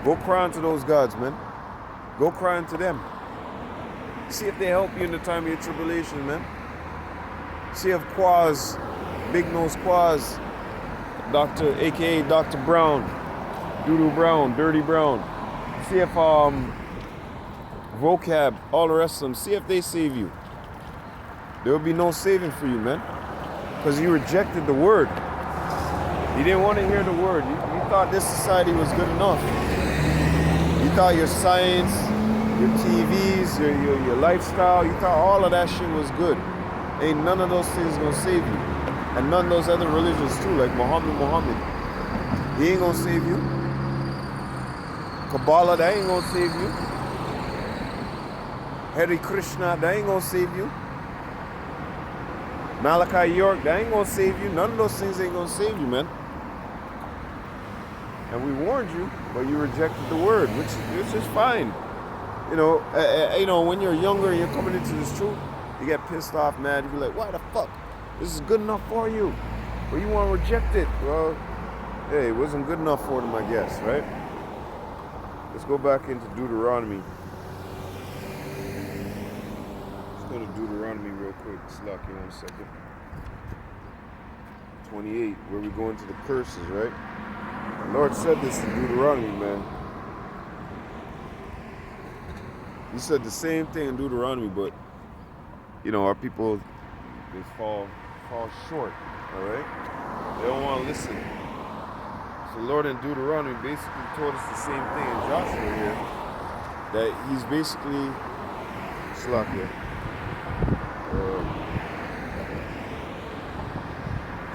Go cry unto those gods, man. Go cry unto them. See if they help you in the time of your tribulation, man. See if Quaz, Big Nose Quaz, Dr. aka Dr. Brown, Doodoo Brown, Dirty Brown. See if Vocab, all the rest of them, see if they save you. There will be no saving for you, man. Because you rejected the word. You didn't want to hear the word. You thought this society was good enough. You thought your science, your TVs, your lifestyle, you thought all of that shit was good. Ain't none of those things gonna save you. And none of those other religions too, like Muhammad. He ain't gonna save you. Kabbalah, that ain't gonna save you. Hare Krishna, that ain't gonna save you. Malachi York, that ain't gonna save you. None of those things ain't gonna save you, man. And we warned you, but you rejected the word, which is fine. You know, when you're younger and you're coming into this truth, you get pissed off, mad. You be like, why the fuck? This is good enough for you. But you want to reject it. Well, hey, it wasn't good enough for them, I guess, right? Let's go back into Deuteronomy. Let's go to Deuteronomy real quick. Slack you 1 second. 28, where we go into the curses, right? The Lord said this in Deuteronomy, man. He said the same thing in Deuteronomy, but you know, our people, they fall short, all right? They don't want to listen. So the Lord in Deuteronomy basically told us the same thing in Joshua here, that he's basically, slack here.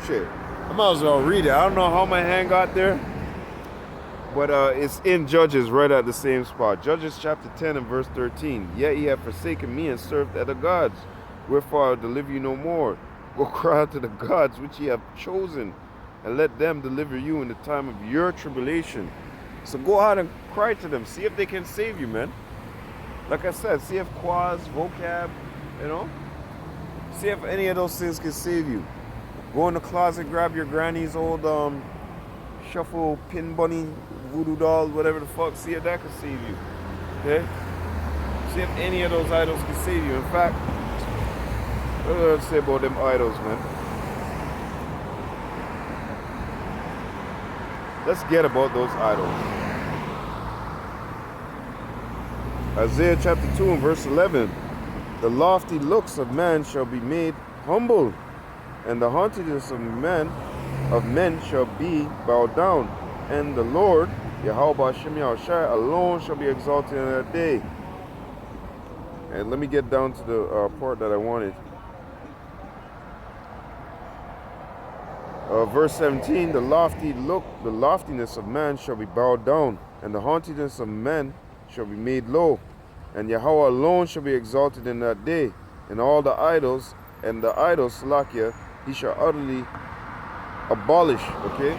Shit, I might as well read it. I don't know how my hand got there, but it's in Judges right at the same spot. Judges chapter 10 and verse 13. Yet ye have forsaken me and served other gods. Wherefore I will deliver you no more. Go cry out to the gods which ye have chosen, and let them deliver you in the time of your tribulation. So go out and cry to them. See if they can save you, man. Like I said, see if Quaz, Vocab, you know? See if any of those things can save you. Go in the closet, grab your granny's old shuffle pin bunny, voodoo doll, whatever the fuck. See if that can save you. Okay? See if any of those idols can save you. In fact, what do I say about them idols, man? Let's get about those idols. Isaiah chapter 2 and verse 11. The lofty looks of man shall be made humble, and the haughtiness of men shall be bowed down. And the Lord, Yahweh Hashem Yahushai, alone shall be exalted in that day. And let me get down to the part that I wanted. Verse 17, the loftiness of man shall be bowed down, and the haughtiness of men shall be made low. And Yahweh alone shall be exalted in that day, and all the idols and the idols, Salakia, he shall utterly abolish, okay?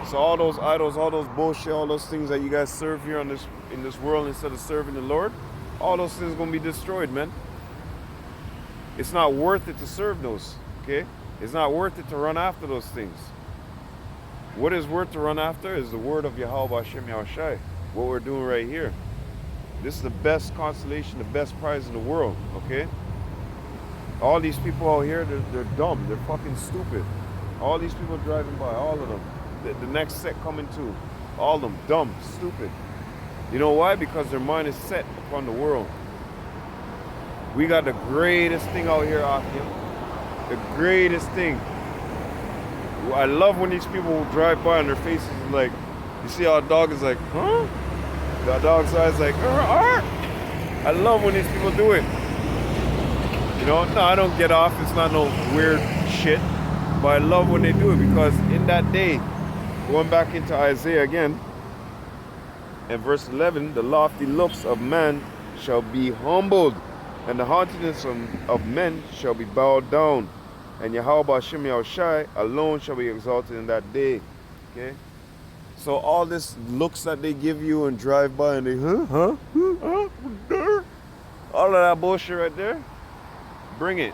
So all those idols, all those bullshit, all those things that you guys serve here in this world instead of serving the Lord, all those things are going to be destroyed, man. It's not worth it to serve those, okay? It's not worth it to run after those things. What is worth to run after is the word of Yahweh Hashem Yahushai, what we're doing right here. This is the best consolation, the best prize in the world, okay? All these people out here, they're dumb. They're fucking stupid. All these people driving by, all of them. The next set coming too. All of them, dumb, stupid. You know why? Because their mind is set upon the world. We got the greatest thing out here, Akim. The greatest thing. I love when these people drive by and their faces is like, you see how a dog is like, huh? The dog's eyes like, I love when these people do it. You know, no, I don't get off. It's not no weird shit. But I love when they do it because in that day, going back into Isaiah again, in verse 11, the lofty looks of man shall be humbled, and the haughtiness of men shall be bowed down. And Yahweh Hashem Yahushai alone shall be exalted in that day. Okay? So all this looks that they give you and drive by and they, all of that bullshit right there, bring it.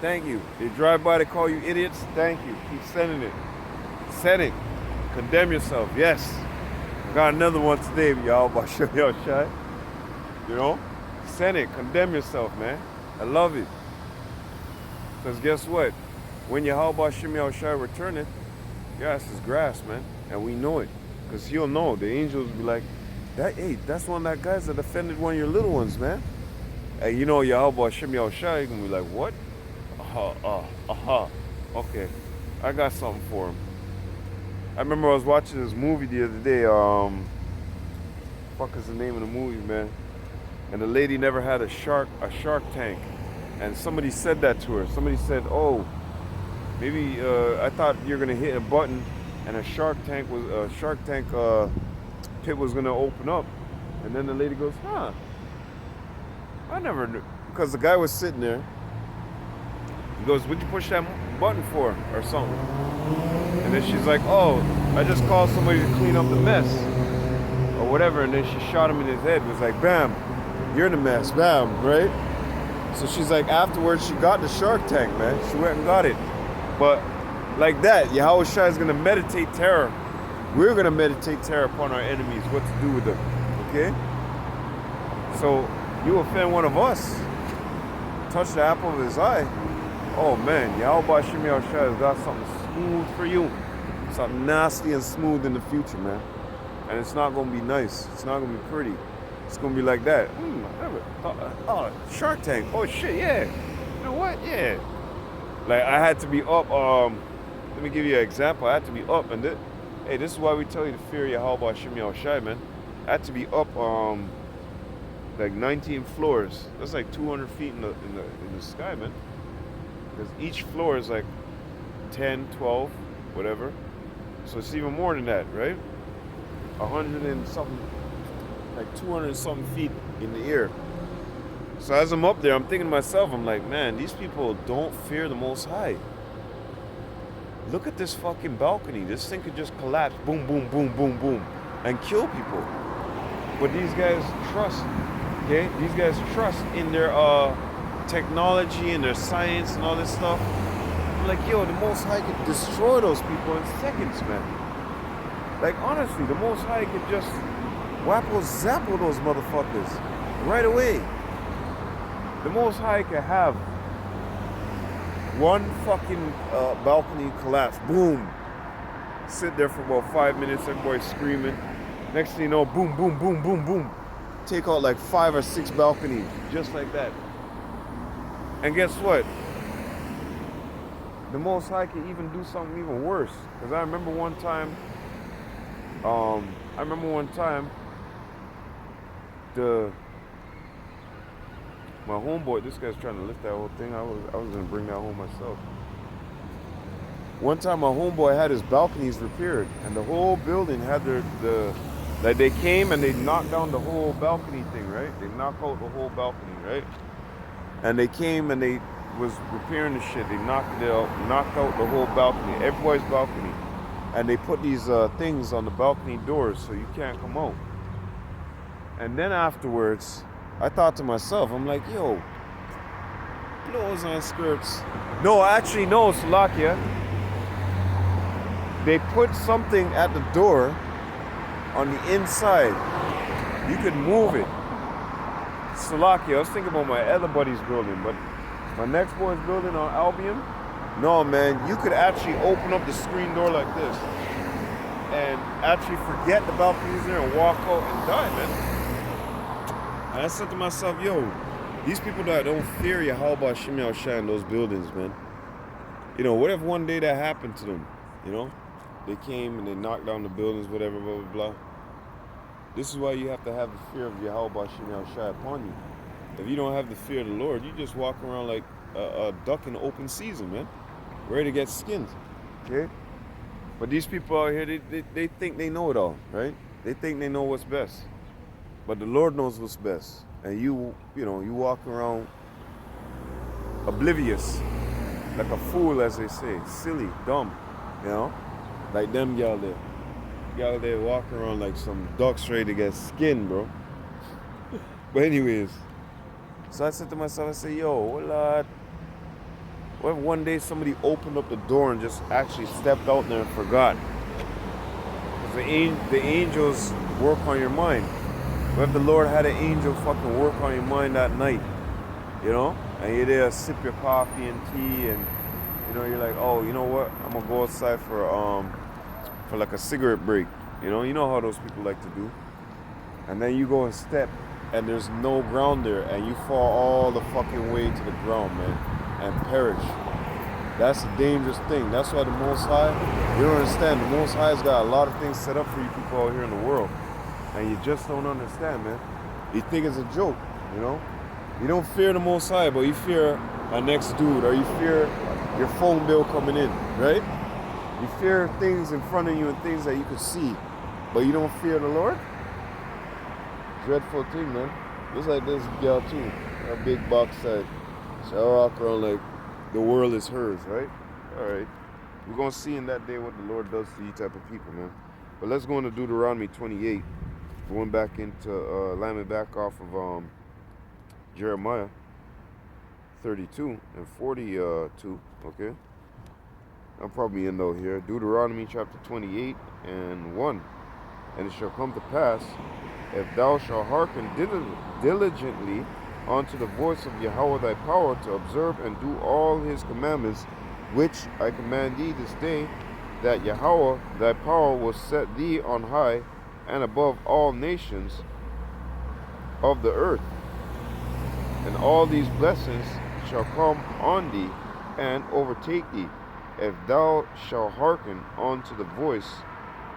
Thank you. They drive by, they call you idiots. Thank you. Keep sending it. Send it. Condemn yourself. Yes. I got another one today, Yahweh Hashem Yahushai. You know? Send it. Condemn yourself, man. I love it. Because guess what? When Yahweh Hashem Yahushai returneth, grass is grass, man. And we know it. Because he'll know. The angels will be like, hey, that's one of that guys that offended one of your little ones, man. And you know Yahweh Hashem Yahushai, you're going to be like, what? Okay. I got something for him. I remember I was watching this movie the other day. Fuck is the name of the movie, man? And the lady never had a shark tank. And somebody said that to her. Somebody said, oh, maybe I thought you're gonna hit a button and a shark tank pit was gonna open up. And then the lady goes, I never knew. Because the guy was sitting there. He goes, what'd you push that button for? Or something. And then she's like, oh, I just called somebody to clean up the mess. Or whatever. And then she shot him in his head. It was like, bam, you're the mess. Bam, right? So she's like, afterwards, she got the shark tank, man. She went and got it. But like that, Yahweh Shai is going to meditate terror. We're going to meditate terror upon our enemies, what to do with them. Okay? So you offend one of us, touch the apple of his eye. Oh man, Yahweh Hashem Yahushai has got something smooth for you. Something nasty and smooth in the future, man. And it's not going to be nice. It's not going to be pretty. It's going to be like that. Shark Tank. Oh shit, yeah. You know what? Yeah. Like I had to be up, let me give you an example. I had to be up and hey, this is why we tell you to fear Yahweh Hashem Yahushai, man. I had to be up like 19 floors. That's like 200 feet in the sky, man. Because each floor is like 10, 12, whatever. So it's even more than that, right? 100 and something, like 200 and something feet in the air. So as I'm up there, I'm thinking to myself, I'm like, man, these people don't fear the Most High. Look at this fucking balcony. This thing could just collapse, boom, boom, boom, boom, boom, and kill people. But these guys trust, okay? These guys trust in their technology and their science and all this stuff. I'm like, yo, the Most High could destroy those people in seconds, man. Like, honestly, the Most High could just zapple those motherfuckers right away. The Most High could have one fucking balcony collapse, boom. Sit there for about 5 minutes, everybody's screaming. Next thing you know, boom, boom, boom, boom, boom. Take out like 5 or 6 balconies, just like that. And guess what? The Most High can even do something even worse. Because I remember one time, my homeboy, this guy's trying to lift that whole thing. I was gonna bring that home myself. One time my homeboy had his balconies repaired, and the whole building had like they came and they knocked down the whole balcony thing, right? They knocked out the whole balcony, right? And they came and they was repairing the shit. They knocked it out, knocked out the whole balcony, everybody's balcony. And they put these things on the balcony doors so you can't come out. And then afterwards, I thought to myself, I'm like, yo, clothes and skirts. No, actually, no, Salakia. They put something at the door on the inside. You could move it. Salakia, I was thinking about my other buddy's building, but my next boy's building on Albion, no, man, you could actually open up the screen door like this and actually forget the balcony's there and walk out and die, man. And I said to myself, yo, these people that don't fear Yahweh Shem Yahushua in those buildings, man. You know, what if one day that happened to them, you know? They came and they knocked down the buildings, whatever, blah, blah, blah. This is why you have to have the fear of Yahweh Shem Yahushua upon you. If you don't have the fear of the Lord, you just walk around like a duck in the open season, man. Ready to get skinned, okay? But these people out here, they think they know it all, right? They think they know what's best. But the Lord knows what's best. And you know, you walk around oblivious, like a fool, as they say, silly, dumb, you know? Like them y'all there. Y'all there walking around like some ducks ready to get skinned, bro. But anyways, so I said to myself, I said, yo, what if one day somebody opened up the door and just actually stepped out there and forgot? Because the angels work on your mind. What if the Lord had an angel fucking work on your mind that night? You know? And you're there, sip your coffee and tea, and you know, you're like, oh, you know what? I'm gonna go outside for like a cigarette break. You know how those people like to do. And then you go and step, and there's no ground there, and you fall all the fucking way to the ground, man, and perish. That's a dangerous thing. That's why the Most High, you don't understand, the Most High's got a lot of things set up for you people out here in the world, and you just don't understand, man. You think it's a joke, you know? You don't fear the Most High, but you fear a next dude, or you fear your phone bill coming in, right? You fear things in front of you and things that you could see, but you don't fear the Lord? Dreadful thing, man. Just like this girl too, a big box set. She'll walk around like the world is hers, right? All right. We're going to see in that day what the Lord does to you type of people, man. But let's go into Deuteronomy 28. Going back into, lining back off of Jeremiah 32 and 42, okay? I'll probably end out here. Deuteronomy chapter 28 and 1. And it shall come to pass, if thou shalt hearken diligently unto the voice of Yahweh thy power, to observe and do all his commandments, which I command thee this day, that Yahweh thy power will set thee on high and above all nations of the earth. And all these blessings shall come on thee and overtake thee, if thou shalt hearken unto the voice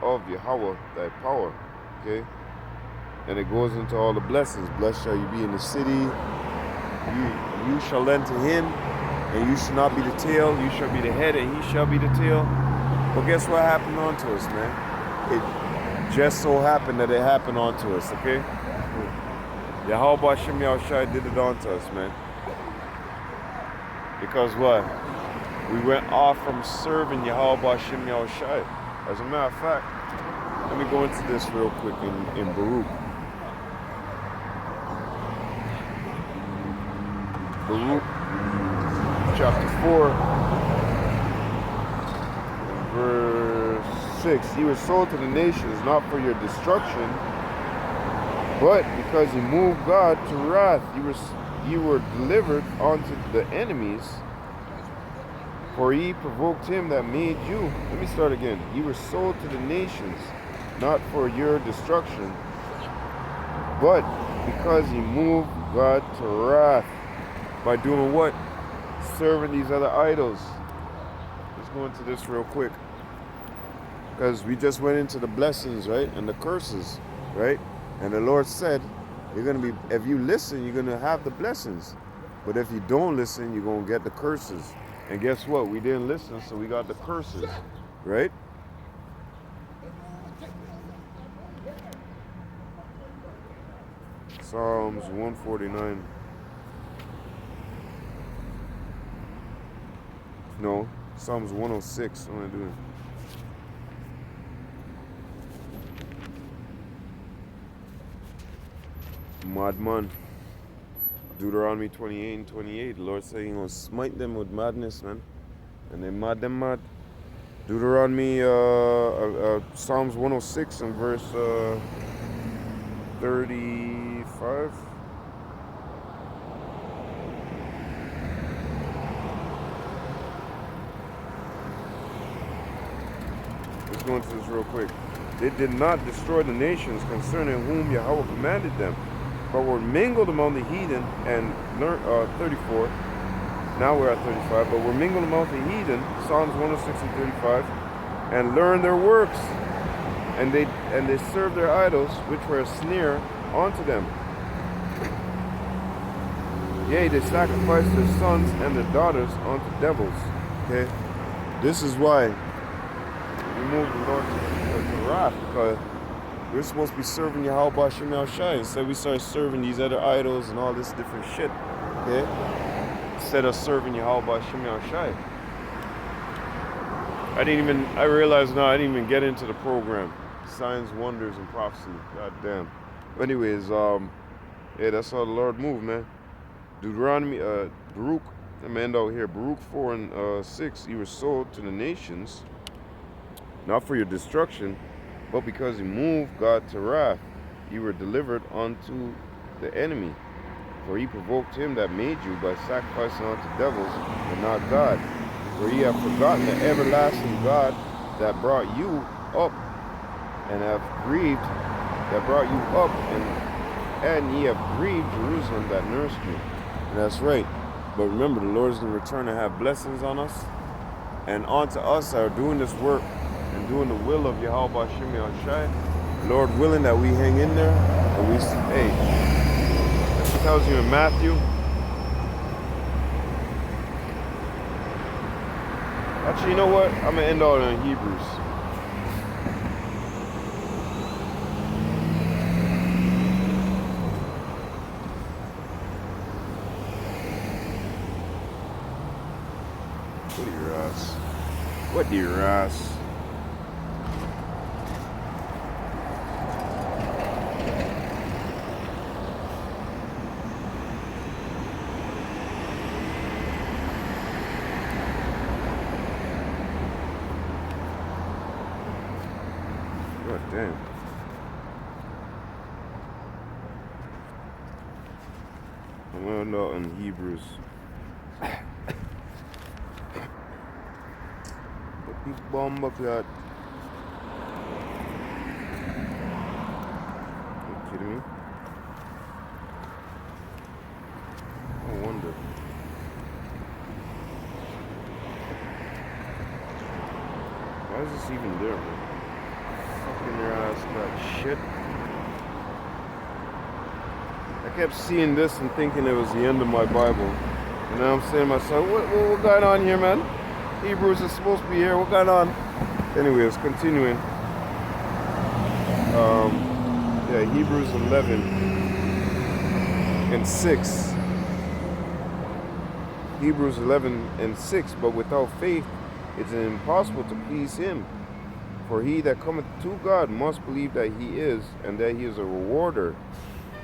of Yahweh thy power. Okay? And it goes into all the blessings. Blessed shall you be in the city. You shall lend to him, and you shall not be the tail. You shall be the head, and he shall be the tail. But guess what happened unto us, man? It just so happened that it happened unto us, okay? Yahweh Shem Yahushua did it unto us, man. Because what? We went off from serving Yahweh Shem Yahushua. As a matter of fact, let me go into this real quick in Baruch. Baruch chapter 4, verse 6. You were sold to the nations, not for your destruction, but because you moved God to wrath. You were delivered unto the enemies, for ye provoked him that made you. Let me start again. You were sold to the nations, not for your destruction, but because you moved God to wrath. By doing what? Serving these other idols. Let's go into this real quick. Because we just went into the blessings, right? And the curses, right? And the Lord said, you're going to be, if you listen, you're going to have the blessings. But if you don't listen, you're going to get the curses. And guess what? We didn't listen, so we got the curses, right? Psalms 149. No, Psalms 106. I'm gonna do it. Madman. Deuteronomy 28 and 28. The Lord said He gonna smite them with madness, man. And they mad them mad. Deuteronomy, Psalms 106 and verse 35. Let's go into this real quick. They did not destroy the nations concerning whom Yahweh commanded them, but were mingled among the heathen, and 34. Now we're at 35, but were mingled among the heathen, Psalms 106 and 35, and learned their works, and they served their idols, which were a snare unto them. Yea, they sacrificed their sons and their daughters unto devils. Okay, this is why we moved the Lord to wrath, because we're supposed to be serving Yahweh B'Shem Yahushai. Instead, we started serving these other idols and all this different shit. Okay, instead of serving Yahweh B'Shem Yahushai. I realized now I didn't even get into the program. Signs, wonders, and prophecy. God damn. But anyways, yeah, that's how the Lord moved, man. Deuteronomy, Baruch, I'm end out here. Baruch 4 and 6, you were sold to the nations, not for your destruction, but because you moved God to wrath. You were delivered unto the enemy. For he provoked him that made you by sacrificing unto devils and not God. For ye have forgotten the everlasting God that brought you up, and have grieved that brought you up, and ye have grieved Jerusalem that nursed you. And that's right. But remember, the Lord is going to return and have blessings on us, and onto us that are doing this work and doing the will of Yahweh B'Shem Yahushai. Lord willing that we hang in there, and we say, hey, it tells you in Matthew. Actually, you know what? I'm going to end all in Hebrews. What do your ass? What do your ass? God damn. I'm gonna know in Hebrews. The big bomb clot. Are you kidding me? No wonder. Why is this even there, man? Fucking your ass, that shit. I kept seeing this and thinking it was the end of my Bible. And now I'm saying to myself, what going on here, man? Hebrews is supposed to be here. What going on? Anyways, continuing. Yeah, Hebrews 11 and 6. Hebrews 11 and 6. But without faith, it's impossible to please him. For he that cometh to God must believe that he is, and that he is a rewarder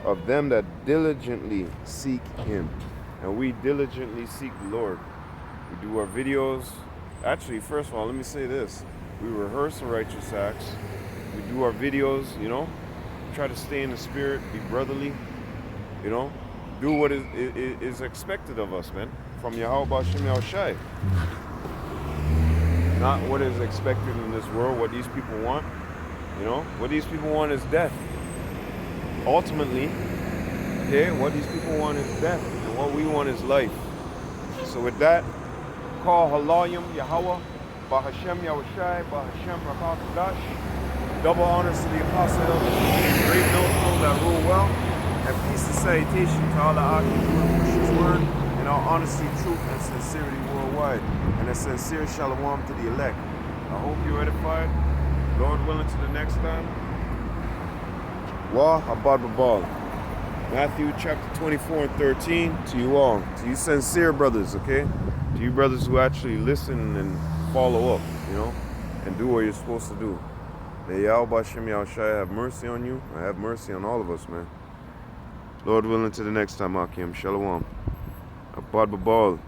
of them that diligently seek him. And we diligently seek the Lord. We do our videos. Actually, first of all, let me say this. We rehearse the righteous acts. We do our videos, you know. Try to stay in the spirit, be brotherly, you know. Do what is expected of us, man. From Yahweh B'Shem Yahushai. Not what is expected in this world, what these people want. You know, what these people want is death. Ultimately, okay, what these people want is death, and what we want is life. So with that, call Halayim Yahweh, B'Hashem Yahushai, B'Hashem Rakah Kadash. Double honors to the apostle, great noble that rule well, and peace and salutation to all the Akim who push his word in all honesty, truth, and sincerity worldwide. And a sincere shalom to the elect. I hope you're edified. Lord willing, to the next time. Wah Habad Babal. Matthew chapter 24 and 13. To you all. To you sincere brothers, okay? To to you brothers who actually listen and follow up, you know, and do what you're supposed to do. May Yahweh Shem Yahushua have mercy on you and have mercy on all of us, man. Lord willing, to the next time, Akim. Shalom. Abad Babal.